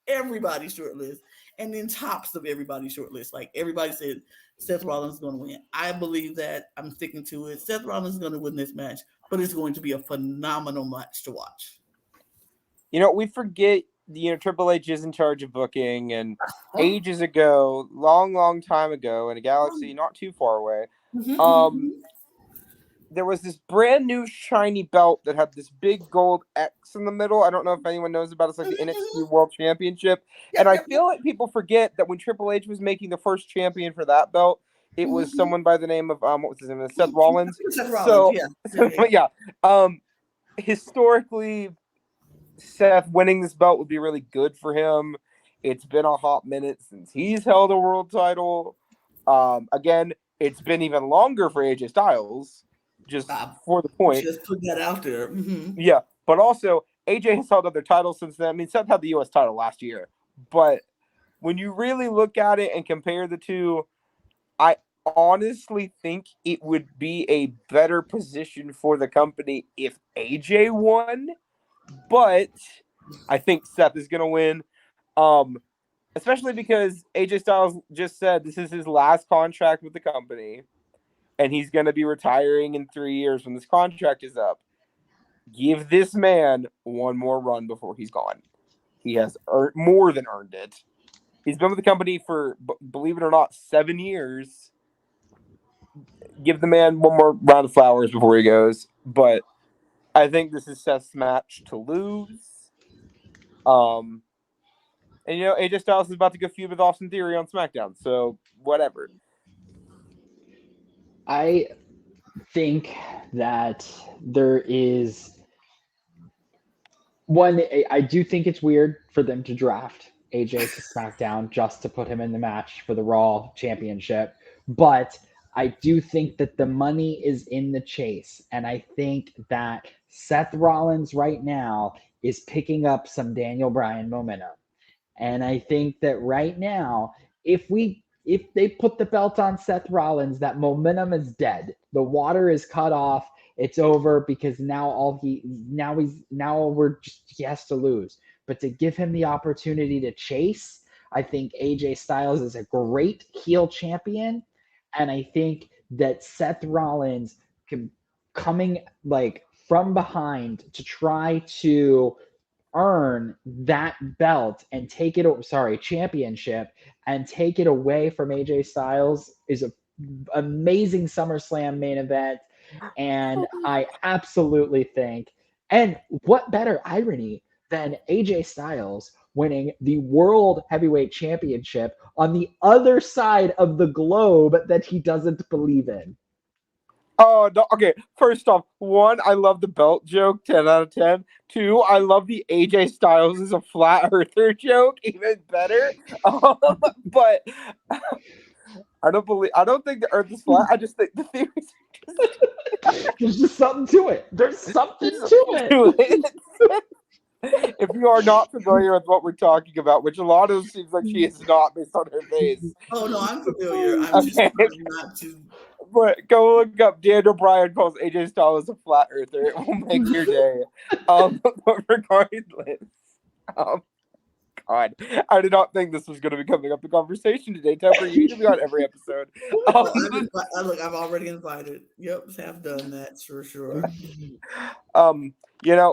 everybody's short list, and then tops of everybody's short list. Like, everybody said Seth Rollins is going to win. I believe that. I'm sticking to it. Seth Rollins is going to win this match, but it's going to be a phenomenal match to watch. We forget, Triple H is in charge of booking, and ages ago, long time ago, in a galaxy not too far away, there was this brand new shiny belt that had this big gold X in the middle. I don't know if anyone knows about it. It's like the NXT World Championship. And I feel like people forget that when Triple H was making the first champion for that belt, it was someone by the name of, what was his name? Seth Rollins. Seth Rollins, yeah. Historically, Seth winning this belt would be really good for him. It's been a hot minute since he's held a world title. Again, it's been even longer for AJ Styles, just for the point. Just put that out there. Yeah, but also AJ has held other titles since then. I mean, Seth had the U.S. title last year, but when you really look at it and compare the two, I honestly think it would be a better position for the company if AJ won. But I think Seth is going to win, especially because AJ Styles just said this is his last contract with the company, and he's going to be retiring in 3 years when this contract is up. Give this man one more run before he's gone. He has more than earned it. He's been with the company for, believe it or not, 7 years. Give the man one more round of flowers before he goes. But I think this is Seth's match to lose. And AJ Styles is about to go feud with Austin Theory on SmackDown, so whatever. I think that there is one. I do think it's weird for them to draft AJ to SmackDown just to put him in the match for the Raw Championship, but I do think that the money is in the chase, and I think that Seth Rollins right now is picking up some Daniel Bryan momentum. And I think that right now, if they put the belt on Seth Rollins, that momentum is dead. The water is cut off. It's over because now he has to lose. But to give him the opportunity to chase, I think AJ Styles is a great heel champion. And I think that Seth Rollins coming like from behind to try to earn that belt and championship and take it away from AJ Styles is an amazing SummerSlam main event. And I absolutely think, and what better irony than AJ Styles winning the World Heavyweight Championship on the other side of the globe that he doesn't believe in. Oh, no. Okay. First off, 1, I love the belt joke, 10 out of 10. 2, I love the AJ Styles is a flat earther joke, even better. But I don't think the earth is flat. I just think the theory is There's just something to it. There's something to it. If you are not familiar with what we're talking about, which a lot of it seems like she is not based on her face. Oh, no, I'm familiar. I'm just trying not to. But go look up Daniel Bryan calls AJ Styles a flat earther. It will make your day. But regardless, God, I did not think this was going to be coming up in conversation today. Topher, you need to be on every episode. Look, I've already invited. Yep, have done that for sure.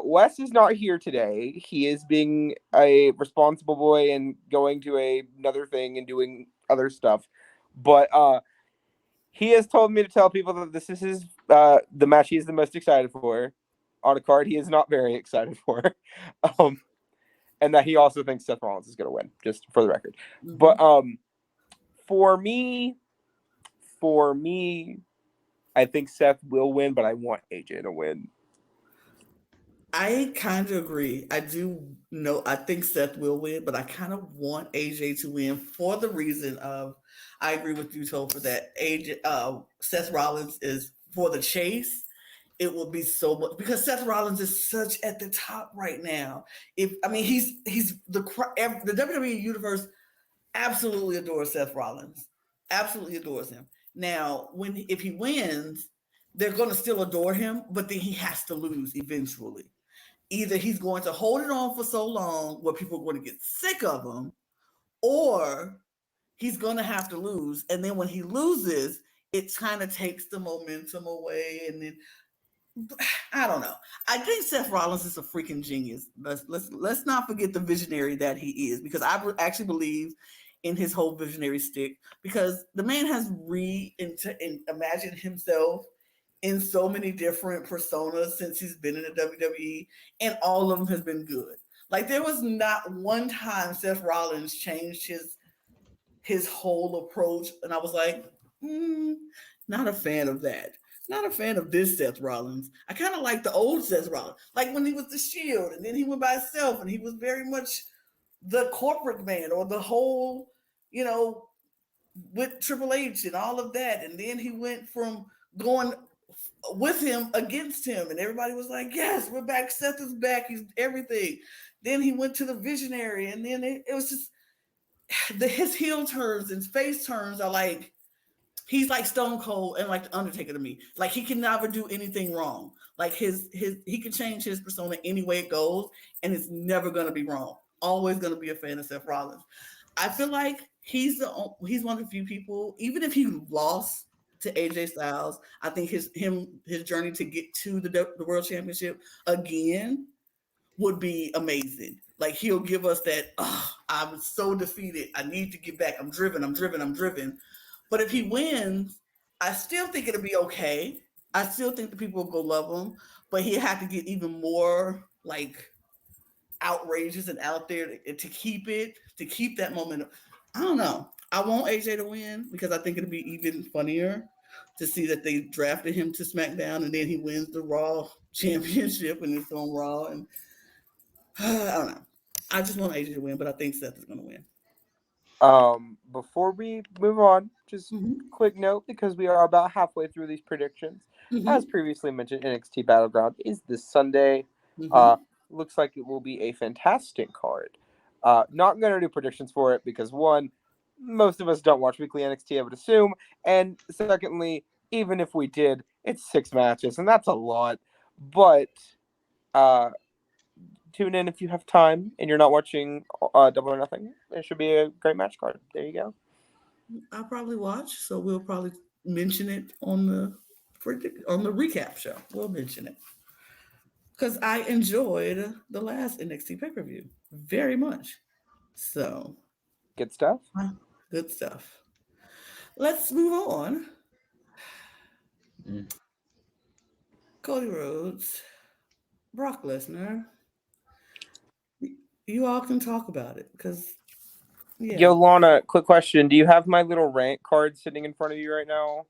Wes is not here today. He is being a responsible boy and going to another thing and doing other stuff. But he has told me to tell people that this is his the match he is the most excited for. On a card he is not very excited for. And that he also thinks Seth Rollins is going to win, just for the record. Mm-hmm. But for me, I think Seth will win, but I want AJ to win. I kind of agree. I do know. I think Seth will win, but I kind of want AJ to win for the reason of I agree with you, Topher, that AJ Seth Rollins is for the chase. It will be so much because Seth Rollins is such at the top right now. If I mean he's the WWE universe absolutely adores Seth Rollins, absolutely adores him. Now, when if he wins, they're going to still adore him, but then he has to lose eventually. Either he's going to hold it on for so long where people are going to get sick of him, or he's going to have to lose. And then when he loses, it kind of takes the momentum away. And then I don't know. I think Seth Rollins is a freaking genius. Let's not forget the visionary that he is, because I actually believe in his whole visionary stick, because the man has imagined himself in so many different personas since he's been in the WWE, and all of them has been good. Like there was not one time Seth Rollins changed his whole approach, and I was like, not a fan of that. Not a fan of this Seth Rollins. I kind of like the old Seth Rollins, like when he was the Shield, and then he went by himself, and he was very much the corporate man or the whole, you know, with Triple H and all of that, and then he went from going with him against him, and everybody was like, "Yes, we're back. Seth is back. He's everything." Then he went to the Visionary, and then it was just his heel turns and face turns are like he's like Stone Cold and like the Undertaker to me. Like he can never do anything wrong. Like his he can change his persona any way it goes, and it's never gonna be wrong. Always gonna be a fan of Seth Rollins. I feel like he's one of the few people. Even if he lost to AJ Styles, I think his journey to get to the World Championship again would be amazing. Like he'll give us that. Oh, I'm so defeated. I need to get back. I'm driven. I'm driven. I'm driven. But if he wins, I still think it'll be okay. I still think the people will go love him, but he had to get even more like outrageous and out there to keep that momentum. I don't know. I want AJ to win because I think it'll be even funnier to see that they drafted him to SmackDown and then he wins the Raw championship and it's on Raw. And I don't know. I just want AJ to win, but I think Seth is going to win. Before we move on, just Mm-hmm. quick note, because we are about halfway through these predictions. As Mm-hmm. previously mentioned, NXT Battleground is this Sunday. Uh, Mm-hmm. looks like it will be a fantastic card. Not gonna do predictions for it because one, most of us don't watch weekly NXT, I would assume, and secondly, even if we did, it's 6 matches, and that's a lot. But uh, tune in if you have time and you're not watching Double or Nothing. It should be a great match card. There you go. I'll probably watch, so we'll probably mention it on the recap show. We'll mention it because I enjoyed the last NXT pay per view very much. So Good stuff. good stuff. Let's move on. Mm. Cody Rhodes, Brock Lesnar. You all can talk about it because Yo, yeah, Lana, quick question. Do you have my little rant card sitting in front of you right now?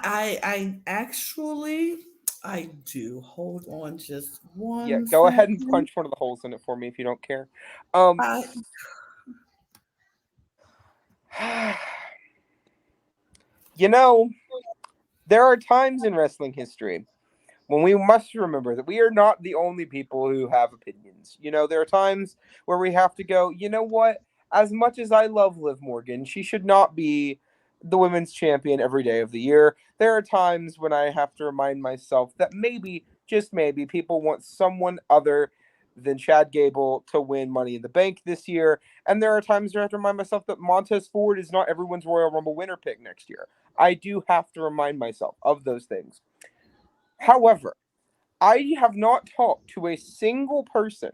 I actually I do. Hold on, just Yeah, one go ahead and second. punch one of the holes in it for me if you don't care. Um, I you know, there are times in wrestling history when we must remember that we are not the only people who have opinions. There are times where we have to go, you know what? As much as I love Liv Morgan, she should not be the women's champion every day of the year. There are times when I have to remind myself that maybe, just maybe, people want someone other than Chad Gable to win Money in the Bank this year. And there are times where I have to remind myself that Montez Ford is not everyone's Royal Rumble winner pick next year. I do have to remind myself of those things. However, I have not talked to a single person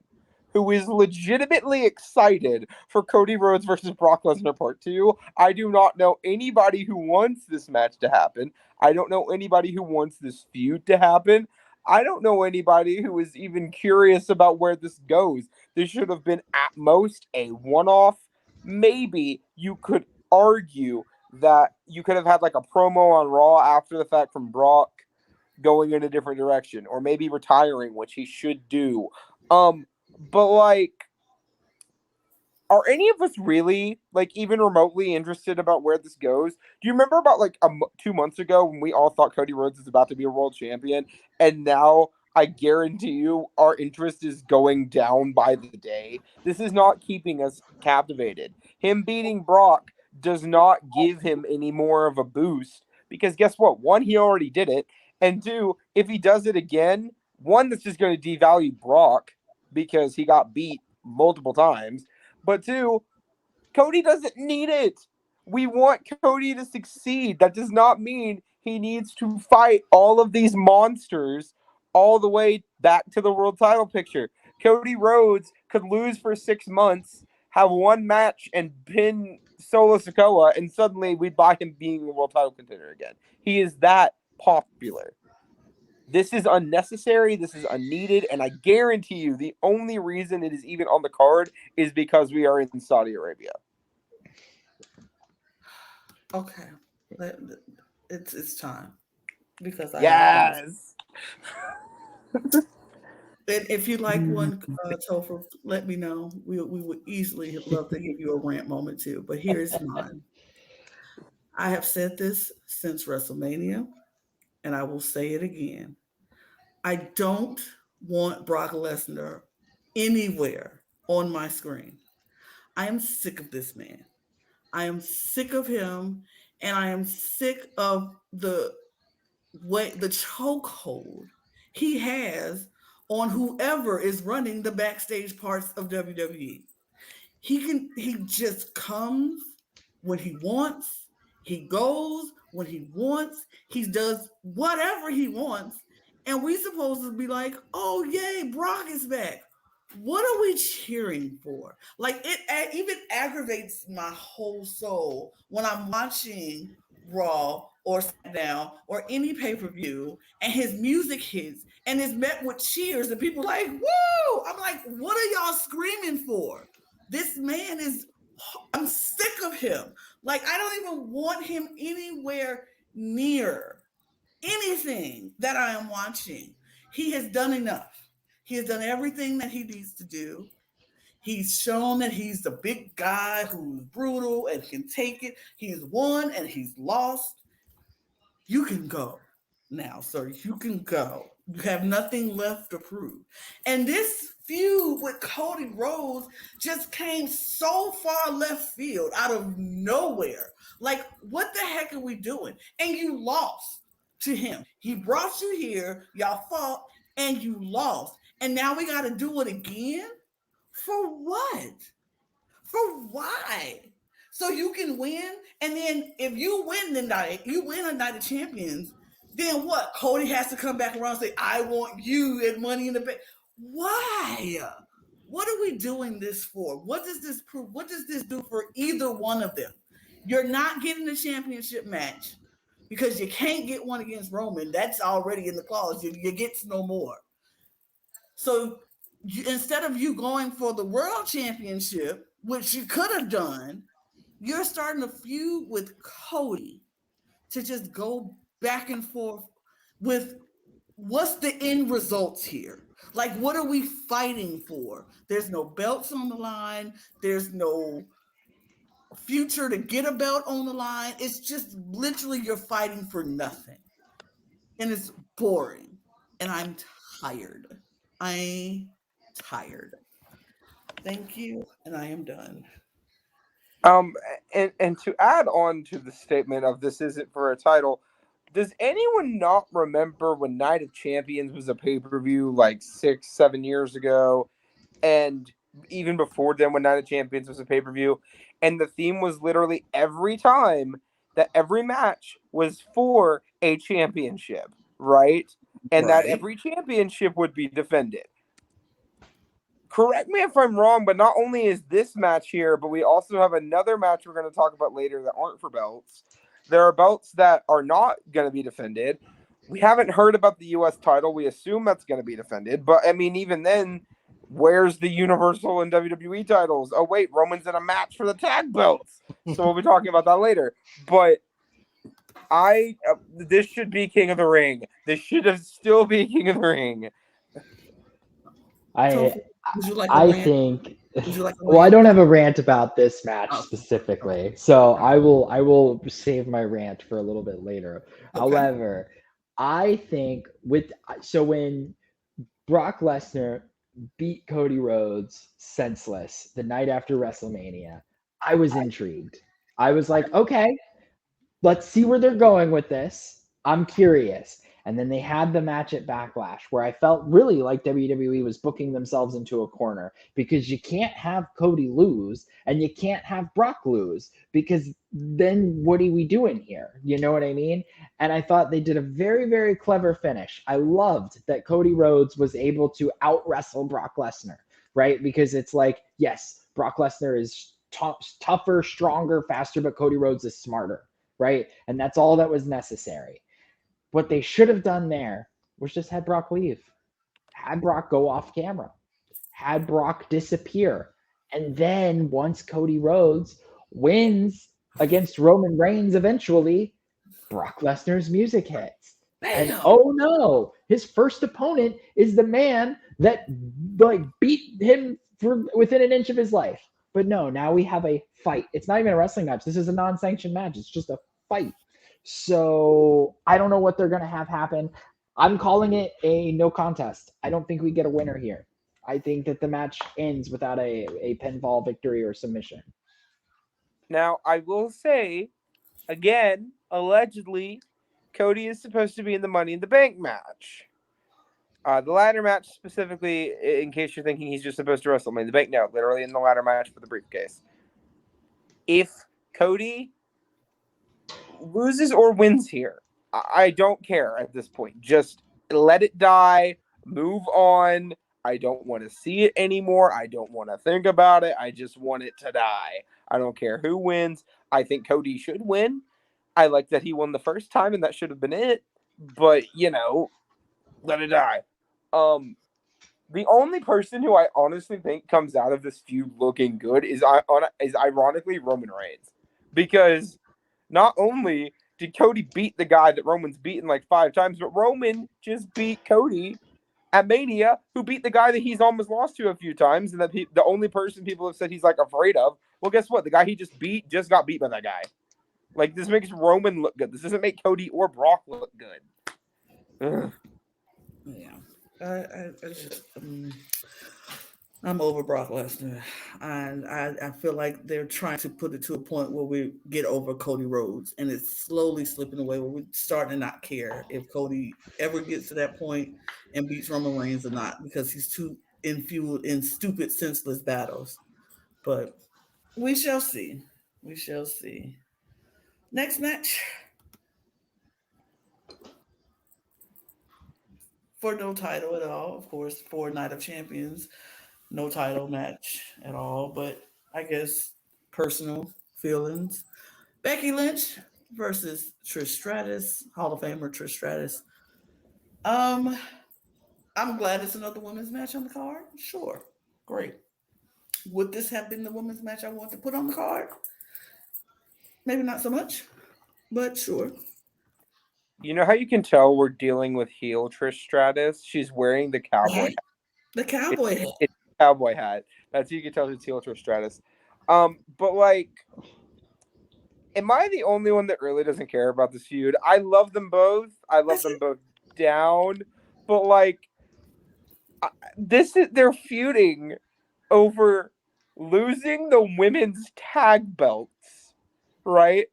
who is legitimately excited for Cody Rhodes versus Brock Lesnar Part 2. I do not know anybody who wants this match to happen. I don't know anybody who wants this feud to happen. I don't know anybody who is even curious about where this goes. This should have been at most a one-off. Maybe you could argue that you could have had like a promo on Raw after the fact from Brock. going in a different direction, or maybe retiring, which he should do. But like, are any of us really like even remotely interested about where this goes? Do you remember about like 2 months ago when we all thought Cody Rhodes was about to be a world champion, and now I guarantee you our interest is going down by the day. This is not keeping us captivated. Him beating Brock does not give him any more of a boost because guess what? One, he already did it, and two, if he does it again, one, that's just going to devalue Brock because he got beat multiple times. But two, Cody doesn't need it. We want Cody to succeed. That does not mean he needs to fight all of these monsters all the way back to the world title picture. Cody Rhodes could lose for 6 months, have one match, and pin Solo Sikoa, and suddenly we'd buy him being a world title contender again. He is that popular. This is unnecessary. This is unneeded. And I guarantee you the only reason it is even on the card is because we are in Saudi Arabia. Okay. It's time. Because Yes. And if you like one, Topher, let me know. We would easily love to give you a rant moment too. But here's mine. I have said this since WrestleMania, and I will say it again. I don't want Brock Lesnar anywhere on my screen. I am sick of this man. I am sick of him, and I am sick of the chokehold he has on whoever is running the backstage parts of WWE. He just comes when he wants, he goes when he wants, he does whatever he wants, and we supposed to be like, oh yay, Brock is back. What are we cheering for? Like it even aggravates my whole soul when I'm watching Raw or SmackDown or any pay-per-view and his music hits and is met with cheers and people like, woo! I'm like, what are y'all screaming for? This man is, I'm sick of him. Like, I don't even want him anywhere near anything that I am watching. He has done enough. He has done everything that he needs to do. He's shown that he's the big guy who's brutal and can take it. He's won and he's lost. You can go now, sir. You can go. You have nothing left to prove. And this feud with Cody Rhodes just came so far left field out of nowhere. Like, what the heck are we doing? And you lost to him. He brought you here, y'all fought, and you lost. And now we got to do it again? For what? For why? So you can win, and then if you win the night, you win a night of champions, then what? Cody has to come back around and say, I want you at Money in the Bank. Why? What are we doing this for? What does this prove? What does this do for either one of them? You're not getting a championship match because you can't get one against Roman. That's already in the clause. You get no more. So instead of you going for the world championship, which you could have done, you're starting a feud with Cody to just go back and forth with what's the end results here? Like, what are we fighting for? There's no belts on the line. There's no future to get a belt on the line. It's just literally you're fighting for nothing. And it's boring. And I'm tired. I'm tired. Thank you. And I am done. And to add on to the statement of this isn't for a title, does anyone not remember when Night of Champions was a pay-per-view like 6-7 years ago, and even before then when Night of Champions was a pay-per-view, and the theme was literally every time that every match was for a championship, right? And that every championship would be defended. Correct me if I'm wrong, but not only is this match here, but we also have another match we're going to talk about later that aren't for belts. There are belts that are not going to be defended. We haven't heard about the U.S. title. We assume that's going to be defended. But, I mean, even then, where's the Universal and WWE titles? Oh, wait, Roman's in a match for the tag belts. So we'll be talking about that later. But This should be King of the Ring. This should have still be King of the Ring. I Topher, would you like a I rant? think. Would you like a Well, I rant? don't have a rant about this match Okay. specifically, so All right. I will save my rant for a little bit later. Okay. However, I think when Brock Lesnar beat Cody Rhodes senseless the night after WrestleMania, I was intrigued. I was like, okay, let's see where they're going with this. I'm curious. And then they had the match at Backlash where I felt really like WWE was booking themselves into a corner because you can't have Cody lose and you can't have Brock lose because then what are we doing here? You know what I mean? And I thought they did a very, very clever finish. I loved that Cody Rhodes was able to out wrestle Brock Lesnar, right? Because it's like, yes, Brock Lesnar is tougher, stronger, faster, but Cody Rhodes is smarter, right? And that's all that was necessary. What they should have done there was just had Brock leave, had Brock go off camera, had Brock disappear. And then once Cody Rhodes wins against Roman Reigns eventually, Brock Lesnar's music hits. And Bam. oh no, his first opponent is the man that like beat him for within an inch of his life. But no, now we have a fight. It's not even a wrestling match. This is a non-sanctioned match. It's just a fight. So I don't know what they're gonna have happen. I'm calling it a no contest. I don't think we get a winner here. I think that the match ends without a pinfall victory or submission. Now, I will say, again, allegedly, Cody is supposed to be in the Money in the Bank match. The ladder match specifically, in case you're thinking he's just supposed to wrestle Money in the Bank, no, literally in the ladder match for the briefcase. If Cody loses or wins here, I don't care at this point. Just let it die, move on. I don't want to see it anymore. I don't want to think about it. I just want it to die. I don't care who wins. I think Cody should win. I like that he won the first time, and that should have been it. But, let it die. The only person who I honestly think comes out of this feud looking good is ironically Roman Reigns. Because not only did Cody beat the guy that Roman's beaten like 5 times, but Roman just beat Cody at Mania, who beat the guy that he's almost lost to a few times, and that the only person people have said he's like afraid of. Well, guess what? The guy he just beat just got beat by that guy. Like, this makes Roman look good. This doesn't make Cody or Brock look good. Ugh. Yeah. I'm over Brock Lesnar, and I feel like they're trying to put it to a point where we get over Cody Rhodes, and it's slowly slipping away. Where we're starting to not care if Cody ever gets to that point and beats Roman Reigns or not, because he's too infueled in stupid, senseless battles. But we shall see. We shall see. Next match for no title at all, of course, for Night of Champions. No title match at all, but I guess personal feelings. Becky Lynch versus Trish Stratus, Hall of Famer Trish Stratus. Um, I'm glad it's another women's match on the card. Sure, great. Would this have been the women's match I want to put on the card? Maybe not so much, but sure. You know how you can tell we're dealing with heel Trish Stratus? She's wearing the cowboy Right? The cowboy hat. It's a cowboy hat. That's how you can tell it's heel Trish Stratus. But like, am I the only one that really doesn't care about this feud? I love them both. I love That's them it. both down. But like, they're feuding over losing the women's tag belts, right?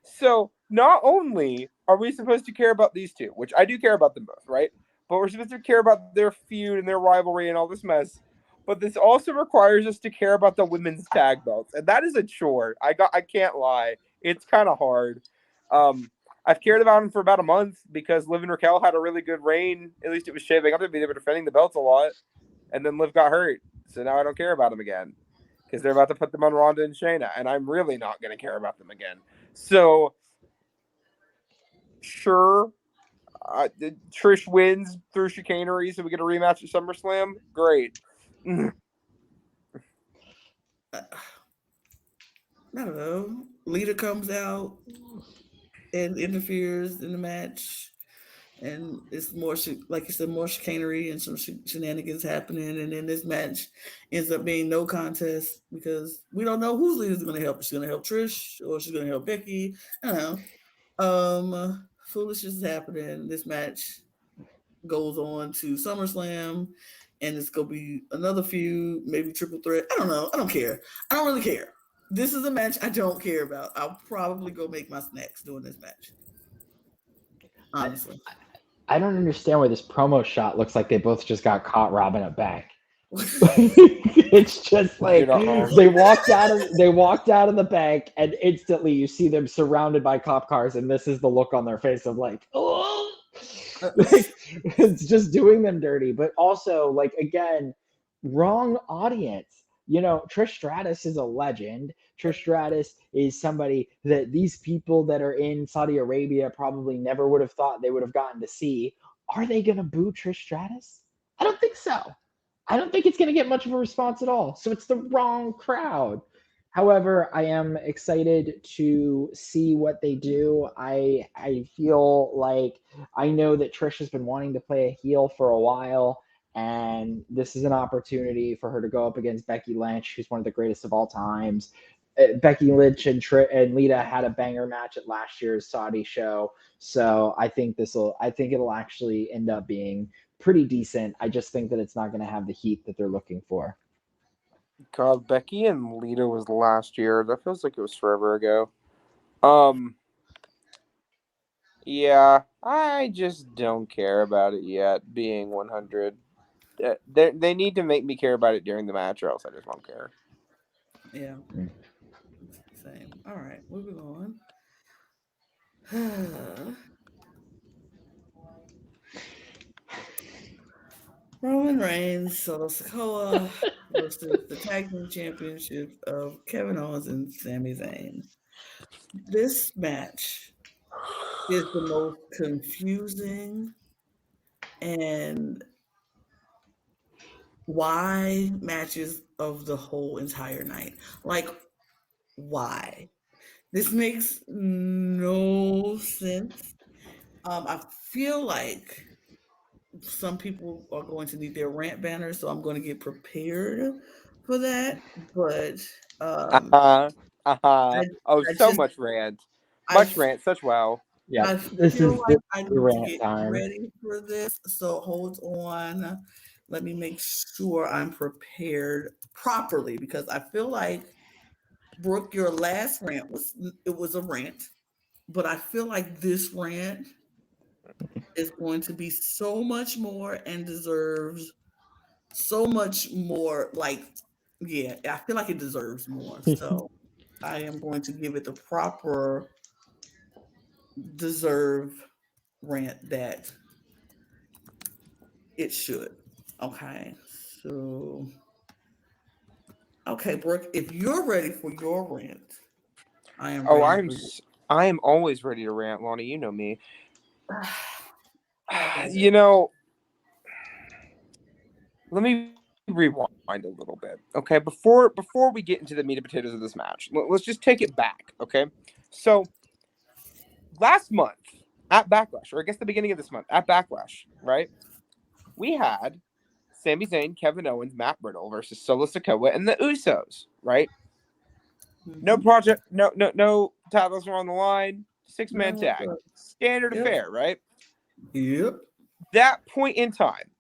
So not only are we supposed to care about these two, which I do care about them both, right? But we're supposed to care about their feud and their rivalry and all this mess. But this also requires us to care about the women's tag belts, and that is a chore. I can't lie, it's kind of hard. I've cared about them for about a month because Liv and Raquel had a really good reign. At least it was shaping up to be. They were defending the belts a lot, and then Liv got hurt, so now I don't care about them again because they're about to put them on Ronda and Shayna, and I'm really not going to care about them again. So sure, Trish wins through chicanery, so we get a rematch at SummerSlam. Great. I don't know. Lita comes out. and interferes in the match. And it's more, like you said, more chicanery and some shenanigans happening. And then this match ends up being no contest because we don't know whose leader is going to help. She's going to help Trish or she's going to help Becky. I don't know. Foolishness is happening. This match goes on to SummerSlam, and it's gonna be another feud, maybe triple threat. I don't know. I don't care. I don't really care. This is a match I don't care about. I'll probably go make my snacks doing this match. Honestly. I don't understand why this promo shot looks like they both just got caught robbing a bank. It's just like they walked out of the bank, and instantly you see them surrounded by cop cars, and this is the look on their face of like, oh, like, it's just doing them dirty. But also, like, again, wrong audience. You know, Trish Stratus is a legend. Trish Stratus is somebody that these people that are in Saudi Arabia probably never would have thought they would have gotten to see. Are they going to boo Trish Stratus? I don't think so. I don't think it's going to get much of a response at all. So it's the wrong crowd. However, I am excited to see what they do. I feel like I know that Trish has been wanting to play a heel for a while, and this is an opportunity for her to go up against Becky Lynch, who's one of the greatest of all times. Becky Lynch and Lita had a banger match at last year's Saudi show, so I think it'll actually end up being pretty decent. I just think that it's not going to have the heat that they're looking for. God, Becky and Lita was last year. That feels like it was forever ago. Yeah, I just don't care about it yet, being 100. They need to make me care about it during the match, or else I just won't care. Yeah. Same. All right, moving on. Roman Reigns, Solo Sikoa versus the Tag Team Championship of Kevin Owens and Sami Zayn. This match is the most confusing and why matches of the whole entire night. Like, why? This makes no sense. I feel like some people are going to need their rant banners, so I'm going to get prepared for that. But I, Oh, I so just, much rant. I, Much rant, such wow. Yeah, I this feel is like I the need to rant get time. ready for this. So hold on. Let me make sure I'm prepared properly because I feel like Brooke, your last rant was a rant, but I feel like this rant is going to be so much more and deserves so much more. Like, yeah, I feel like it deserves more. So I am going to give it the proper deserve rant that it should. Okay. So, okay, Brooke, if you're ready for your rant, I am Oh, ready for I am always ready to rant, Lonnie. You know me. like I You said. know, let me rewind a little bit, okay? Before we get into the meat and potatoes of this match, let's just take it back, okay? So last month at Backlash, or I guess the beginning of this month at Backlash, right? We had Sami Zayn, Kevin Owens, Matt Riddle versus Solo Sikoa and the Usos, right? No project, no titles were on the line. 6-man tag, standard affair, right? Yep. That point in time,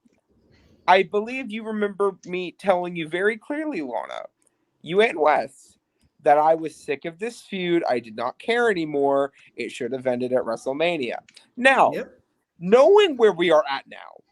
I believe you remember me telling you very clearly, Lana, you and Wes, that I was sick of this feud. I did not care anymore. It should have ended at WrestleMania. Now, Yep. knowing where we are at now,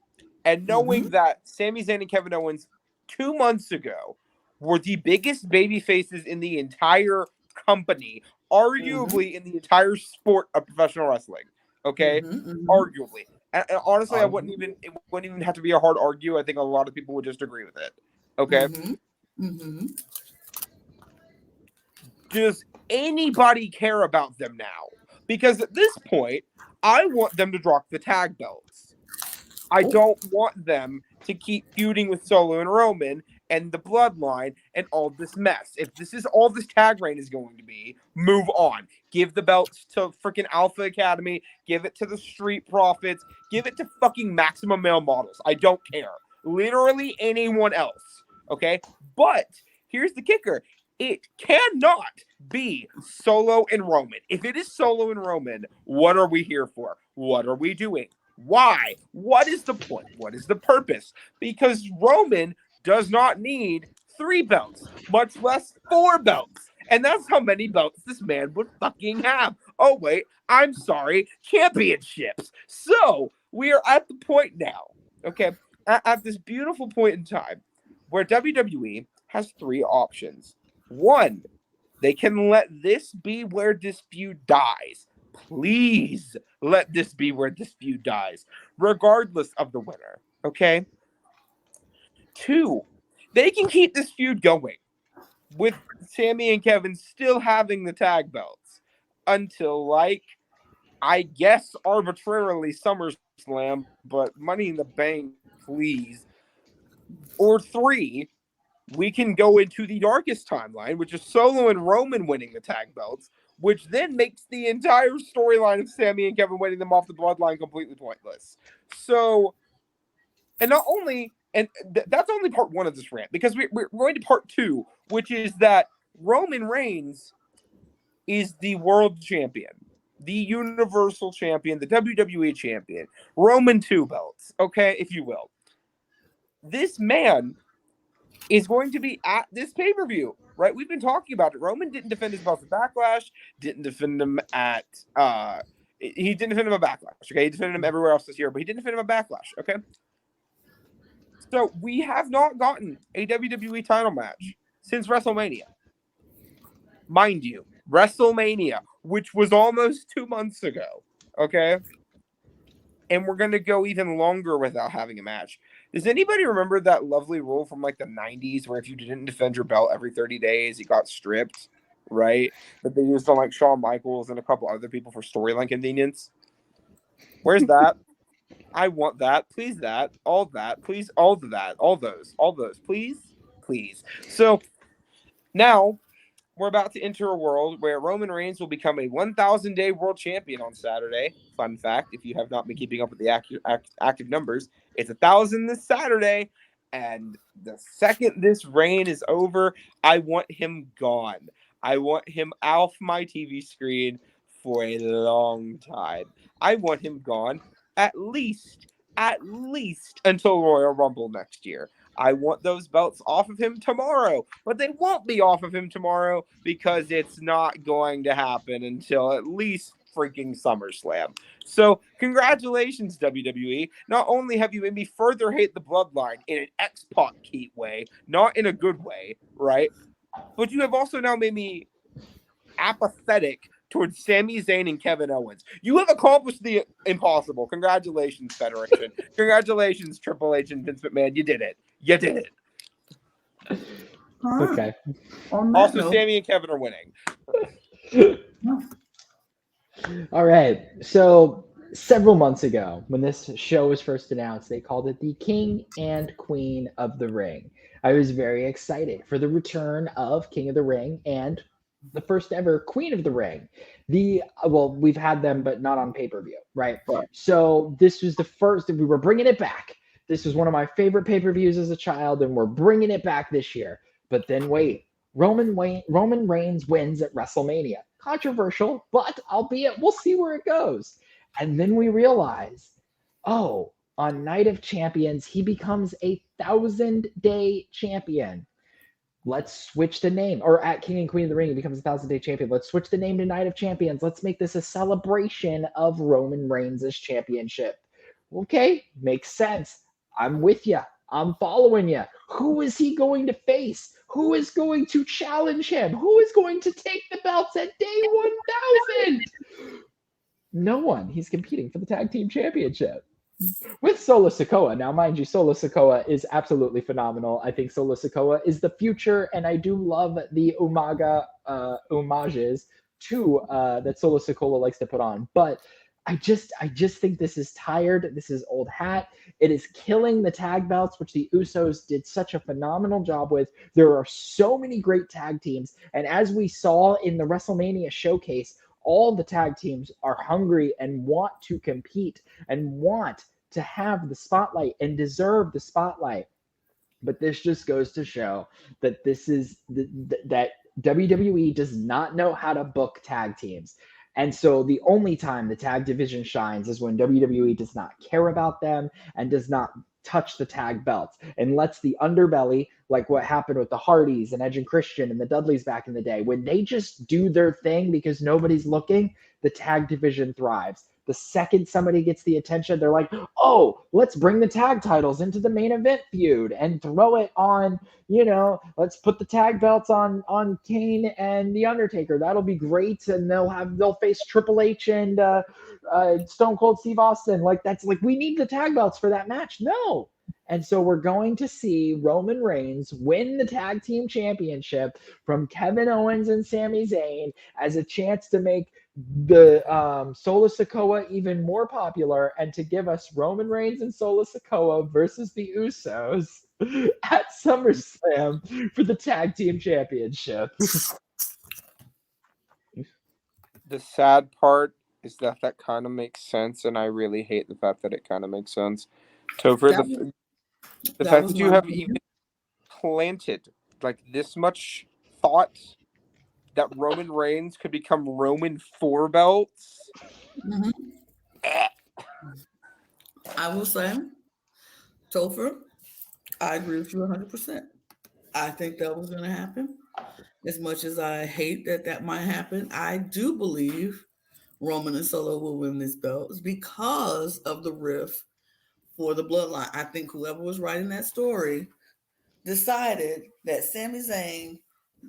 and knowing Mm-hmm. that Sami Zayn and Kevin Owens 2 months ago were the biggest baby faces in the entire company, arguably in the entire sport of professional wrestling. Okay? Arguably. And honestly, it wouldn't even have to be a hard argue. I think a lot of people would just agree with it. Okay? Does anybody care about them now? Because at this point, I want them to drop the tag belts. I don't want them to keep feuding with Solo and Roman and the bloodline and all this mess. If this is all this tag reign is going to be, move on. Give the belts to freaking Alpha Academy. Give it to the Street Profits. Give it to fucking Maximum Male Models. I don't care. Literally anyone else. Okay? But here's the kicker. It cannot be Solo and Roman. If it is Solo and Roman, what are we here for? What are we doing? Why? What is the point? What is the purpose? Because Roman does not need 3 belts, much less 4 belts. And that's how many belts this man would fucking have. Oh, wait, I'm sorry, championships. So we are at the point now, okay, at this beautiful point in time where WWE has 3 options. 1, they can let this be where this feud dies. Please let this be where this feud dies, regardless of the winner, okay? 2, they can keep this feud going with Sami and Kevin still having the tag belts until, like, I guess arbitrarily SummerSlam, but Money in the Bank, please. Or 3, we can go into the darkest timeline, which is Solo and Roman winning the tag belts, which then makes the entire storyline of Sami and Kevin winning them off the bloodline completely pointless. So, and not only, and that's only part 1 of this rant, because we're going to part 2, which is that Roman Reigns is the world champion, the universal champion, the WWE champion, Roman 2 belts, okay, if you will. This man is going to be at this pay-per-view, right? We've been talking about it. Roman didn't defend his belts at Backlash, didn't defend them at, he didn't defend him at Backlash, okay? He defended him everywhere else this year, but he didn't defend him at Backlash, okay? So we have not gotten a WWE title match since WrestleMania. Mind you, WrestleMania, which was almost 2 months ago, okay? And we're going to go even longer without having a match. Does anybody remember that lovely rule from like the 90s where if you didn't defend your belt every 30 days, you got stripped, right? That they used on like Shawn Michaels and a couple other people for storyline convenience? Where's that? I want that. Please that. All that. Please all of that. All those. Please. Please. So now we're about to enter a world where Roman Reigns will become a 1,000-day world champion on Saturday. Fun fact, if you have not been keeping up with the active numbers, it's 1,000 this Saturday. And the second this reign is over, I want him gone. I want him off my TV screen for a long time. I want him gone at least until Royal Rumble next year. I want those belts off of him tomorrow, but they won't be off of him tomorrow because it's not going to happen until at least freaking SummerSlam. So congratulations, WWE. Not only have you made me further hate the bloodline in an X-Pac heat way, not in a good way, right? But you have also now made me apathetic towards Sami Zayn and Kevin Owens. You have accomplished the impossible. Congratulations, Federation. Congratulations, Triple H and Vince McMahon. You did it. You did it. Okay. Also, Sami and Kevin are winning. All right. So several months ago, when this show was first announced, they called it the King and Queen of the Ring. I was very excited for the return of King of the Ring and the first ever Queen of the Ring. We've had them, but not on pay-per-view, right? So this was the first, we were bringing it back. This was one of my favorite pay-per-views as a child, and we're bringing it back this year. But then wait, Roman Reigns wins at WrestleMania. Controversial, but albeit we'll see where it goes. And then we realize, oh, on Night of Champions, he becomes a 1,000-day champion. Let's switch the name. Or at King and Queen of the Ring, he becomes a 1,000-day champion. Let's switch the name to Night of Champions. Let's make this a celebration of Roman Reigns' championship. Okay, makes sense. I'm with you. I'm following you. Who is he going to face? Who is going to challenge him? Who is going to take the belts at day 1,000? No one. He's competing for the tag team championship with Solo Sikoa. Now, mind you, Solo Sikoa is absolutely phenomenal. I think Solo Sikoa is the future, and I do love the homages to that Solo Sikoa likes to put on. But I just think this is tired. This is old hat. It is killing the tag belts, which the Usos did such a phenomenal job with. There are so many great tag teams, and as we saw in the WrestleMania showcase, all the tag teams are hungry and want to compete and want to have the spotlight and deserve the spotlight. But this just goes to show that that WWE does not know how to book tag teams. And so the only time the tag division shines is when WWE does not care about them and does not touch the tag belts and lets the underbelly, like what happened with the Hardys and Edge and Christian and the Dudleys back in the day, when they just do their thing because nobody's looking, the tag division thrives. The second somebody gets the attention, they're like, oh, let's bring the tag titles into the main event feud and throw it on, let's put the tag belts on Kane and The Undertaker. That'll be great. And they'll face Triple H and Stone Cold Steve Austin. We need the tag belts for that match. No. And so we're going to see Roman Reigns win the tag team championship from Kevin Owens and Sami Zayn as a chance to make the Solo Sikoa even more popular and to give us Roman Reigns and Solo Sikoa versus the Usos at SummerSlam for the tag team championship. The sad part is that kind of makes sense, and I really hate the fact that it kind of makes sense. Topher, the fact that you have even planted this much thought that Roman Reigns could become Roman 4 belts. Mm-hmm. I will say, Topher, I agree with you 100%. I think that was going to happen. As much as I hate that might happen, I do believe Roman and Solo will win this belt because of the riff for the bloodline. I think whoever was writing that story decided that Sami Zayn,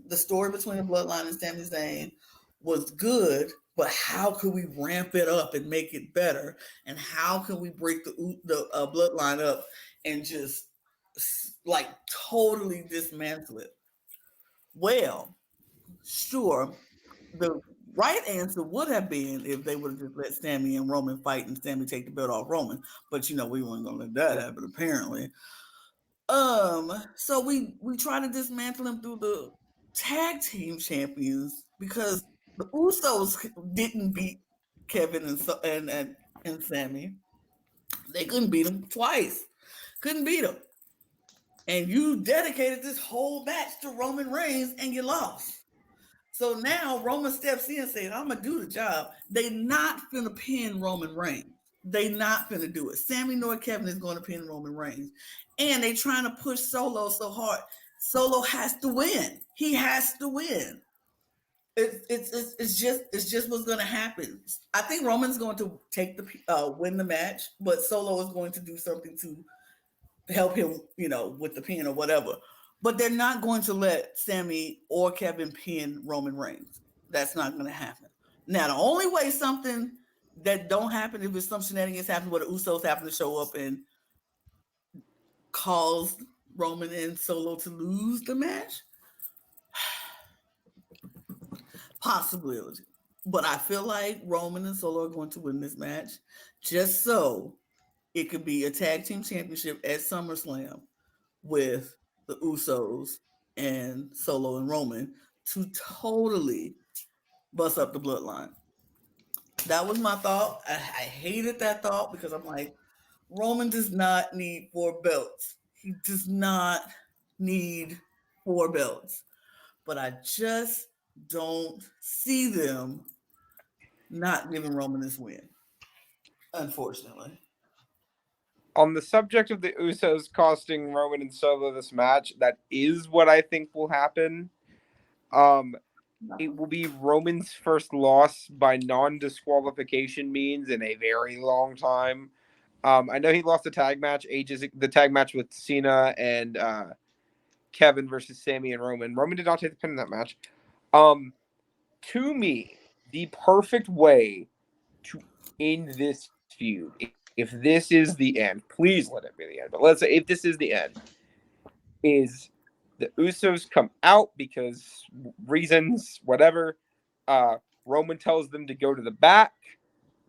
the story between the bloodline and Sami Zayn was good, but how could we ramp it up and make it better? And how can we break the bloodline up and just totally dismantle it? Well, sure, the right answer would have been if they would have just let Sami and Roman fight and Sami take the belt off Roman. But we weren't gonna let that happen, apparently. So we try to dismantle him through the tag team champions because the Usos didn't beat Kevin and Sami. They couldn't beat him twice. Couldn't beat him. And you dedicated this whole match to Roman Reigns and you lost. So now Roman steps in and says, I'm going to do the job. They not finna pin Roman Reigns. They not finna do it. Sami nor Kevin is going to pin Roman Reigns. And they trying to push Solo so hard. Solo has to win. He has to win. It's just what's going to happen. I think Roman's going to win the match, but Solo is going to do something to help him, with the pin or whatever. But they're not going to let Sami or Kevin pin Roman Reigns. That's not going to happen. Now, the only way something that don't happen, if some shenanigans happen where the Usos happen to show up and cause Roman and Solo to lose the match, possibility. But I feel like Roman and Solo are going to win this match just so it could be a tag team championship at SummerSlam with the Usos and Solo and Roman to totally bust up the bloodline. That was my thought. I hated that thought because I'm like, Roman does not need 4 belts. He does not need 4 belts. But I just don't see them not giving Roman this win, unfortunately. On the subject of the Usos costing Roman and Solo this match, that is what I think will happen. It will be Roman's first loss by non-disqualification means in a very long time. I know he lost the tag match with Cena and Kevin versus Sami and Roman. Roman did not take the pin in that match. To me, the perfect way to end this feud, if this is the end, please let it be the end, but let's say if this is the end, is the Usos come out because reasons, whatever. Roman tells them to go to the back.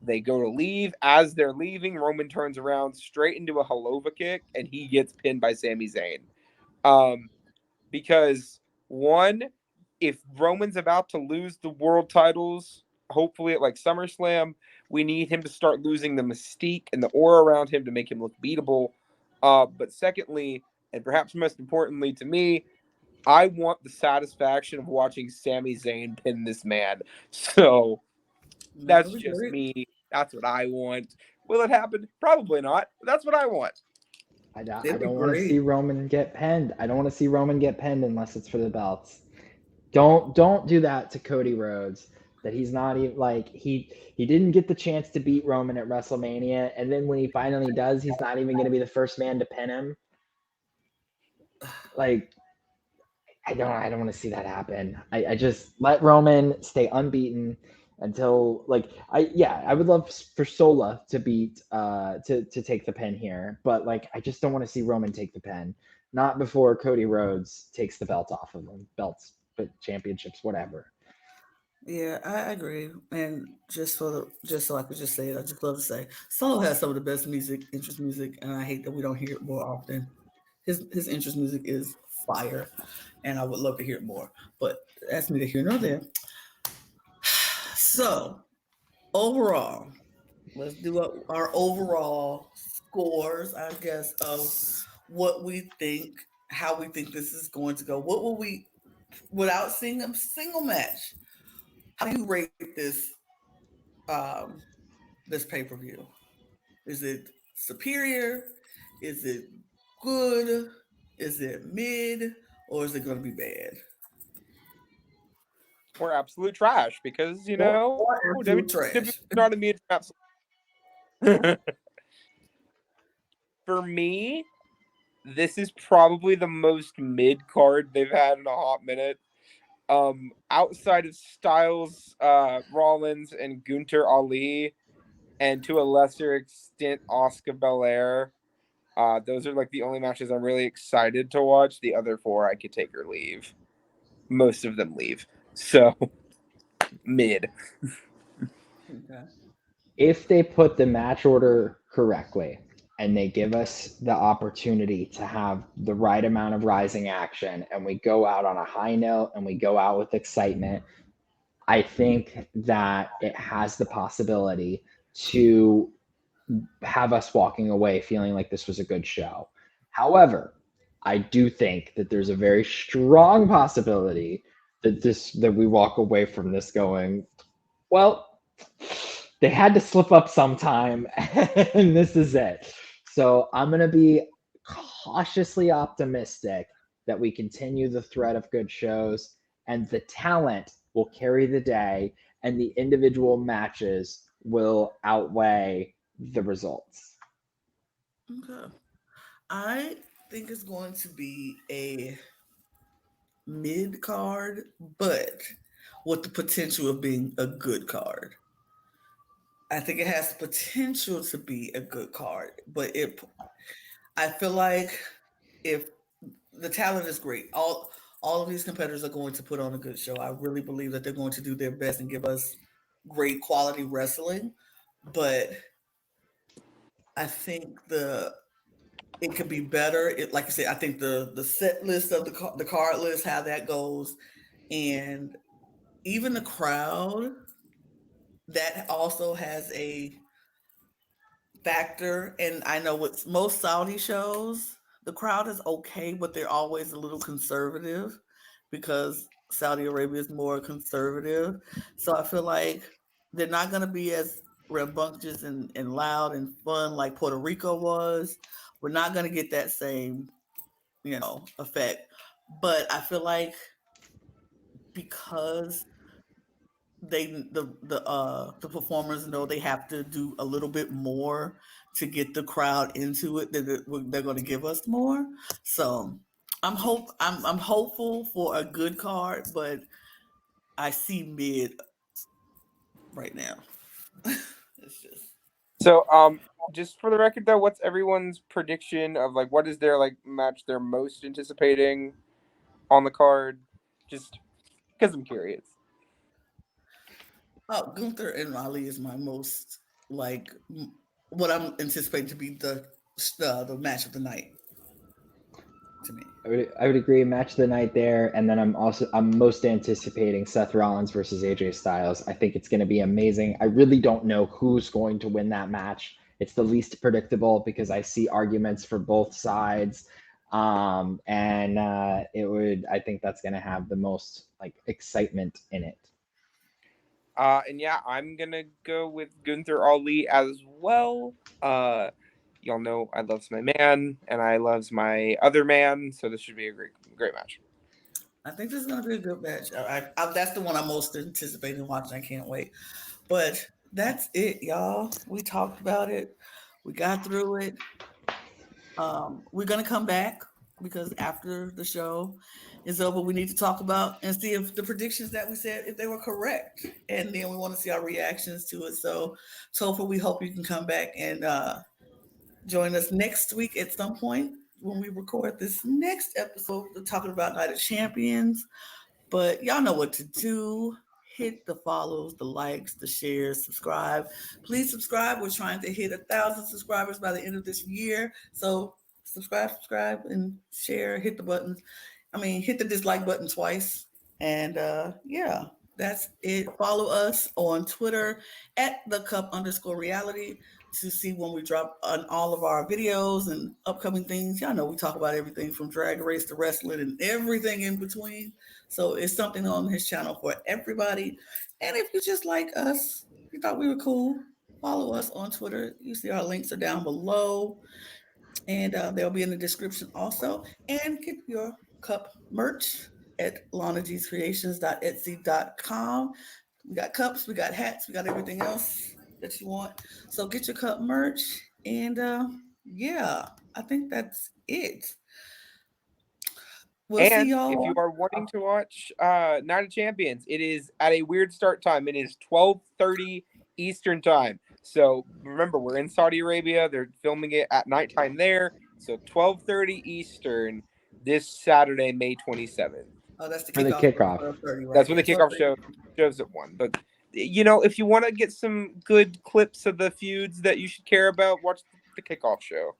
They go to leave. As they're leaving, Roman turns around straight into a Helova kick, and he gets pinned by Sami Zayn. Because one, if Roman's about to lose the world titles, hopefully at like SummerSlam, we need him to start losing the mystique and the aura around him to make him look beatable. But secondly, and perhaps most importantly to me, I want the satisfaction of watching Sami Zayn pin this man. So that's That'd be just great. me. That's what I want. Will it happen? Probably not. But that's what I want. I It'd be don't want to see great. Roman get penned. I don't want to see Roman get penned unless it's for the belts. Don't do that to Cody Rhodes. That he's not even like he didn't get the chance to beat Roman at WrestleMania, and then when he finally does, he's not even going to be the first man to pin him. Like I don't want to see that happen. I just let Roman stay unbeaten until I would love for Sola to beat to take the pin here, but like I just don't want to see Roman take the pin. Not before Cody Rhodes takes the belt off of him. Belts, but championships, whatever. Yeah, I agree. And just so I could just say it, I just love to say Solo has some of the best music, interest music, and I hate that we don't hear it more often. His interest music is fire, and I would love to hear it more. But that's neither here nor there. So overall, let's do our overall scores, I guess, of what we think, how we think this is going to go. What will we, without seeing a single match, how do you rate um, this pay per view? Is it superior? Is it good? Is it mid? Or is it going to be bad? We're absolute trash because, Or WWE absolute is trash? not a me absolute. For me, this is probably the most mid card they've had in a hot minute. Outside of Styles, Rollins, and Gunter Ali, and to a lesser extent Oscar Belair. Those are like the only matches I'm really excited to watch. The other four I could take or leave. Most of them leave. So mid. Okay. If they put the match order correctly and they give us the opportunity to have the right amount of rising action and we go out on a high note and we go out with excitement, I think that it has the possibility to have us walking away feeling like this was a good show. However, I do think that there's a very strong possibility that we walk away from this going, well, they had to slip up sometime, and this is it. So I'm going to be cautiously optimistic that we continue the thread of good shows and the talent will carry the day and the individual matches will outweigh the results. Okay. I think it's going to be a mid card, but with the potential of being a good card. I think it has the potential to be a good card, but I feel like if the talent is great, all of these competitors are going to put on a good show. I really believe that they're going to do their best and give us great quality wrestling, but I think the it could be better. Like you said, I think the set list of the card list, how that goes, and even the crowd that also has a factor. And I know with most Saudi shows, the crowd is okay, but they're always a little conservative because Saudi Arabia is more conservative. So I feel like they're not going to be as rambunctious and loud and fun like Puerto Rico was. We're not going to get that same, effect. But I feel like because the performers know they have to do a little bit more to get the crowd into it, they're going to give us more. So I'm hopeful for a good card, but I see mid right now. It's just So just for the record though, what's everyone's prediction of like what is their like match they're most anticipating on the card? Just because I'm curious. Gunther and Ali is my most. like what I'm anticipating to be the match of the night to me. I would agree. Match of the night there, and then I'm most anticipating Seth Rollins versus AJ Styles. I think it's going to be amazing. I really don't know who's going to win that match. It's the least predictable because I see arguments for both sides, and I think that's going to have the most like excitement in it. And yeah, I'm gonna go with Gunther Ali as well. Y'all know I loves my man and I loves my other man, so this should be a great match. I think this is going to be a good match. That's the one I'm most anticipating watching. I can't wait. But that's it, y'all. We talked about it. We got through it. We're going to come back because after the show is over, we need to talk about and see if the predictions that we said, if they were correct. And then we want to see our reactions to it. So, Topher, we hope you can come back and join us next week at some point when we record this next episode. We're talking about Night of Champions. But y'all know what to do. Hit the follows, the likes, the shares, subscribe. Please subscribe. We're trying to hit 1,000 subscribers by the end of this year. So subscribe, and share. Hit the buttons. Hit the dislike button twice. And yeah, that's it. Follow us on Twitter at @thecup_reality to see when we drop on all of our videos and upcoming things. Y'all know we talk about everything from drag race to wrestling and everything in between. So it's something on his channel for everybody. And if you just like us, you thought we were cool, follow us on Twitter. You see our links are down below. And they'll be in the description also. And get your cup merch at lanagscreations.etsy.com. We got cups, we got hats, we got everything else that you want. So get your cup merch. And yeah, I think that's it. We'll see y'all. If you are wanting to watch Night of Champions, it is at a weird start time. It is 12:30 Eastern time. So remember, we're in Saudi Arabia. They're filming it at nighttime there. So 12:30 Eastern this Saturday, May 27th. Oh, that's the For the kickoff. kickoff. Right? That's when the kickoff shows at 1. But, if you want to get some good clips of the feuds that you should care about, watch the kickoff show.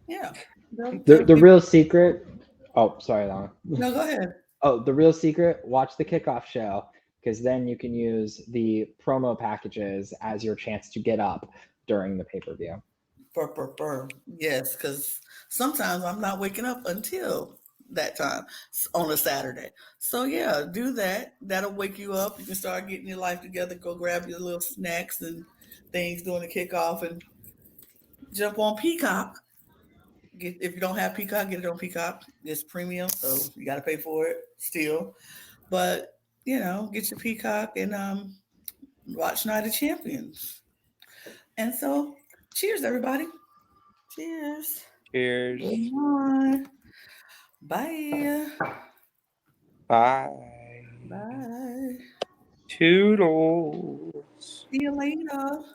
Yeah. The real secret. Oh, sorry, Lana. No, go ahead. Oh, the real secret, watch the kickoff show because then you can use the promo packages as your chance to get up during the pay-per-view. Yes, because sometimes I'm not waking up until that time on a Saturday. So yeah, do that. That'll wake you up. You can start getting your life together. Go grab your little snacks and things during the kickoff and jump on Peacock. If you don't have Peacock, get it on Peacock. It's premium, so you got to pay for it still. But get your Peacock and watch Night of Champions. And so, cheers, everybody. Cheers. Cheers. Bye. Bye. Bye. Toodles. See you later.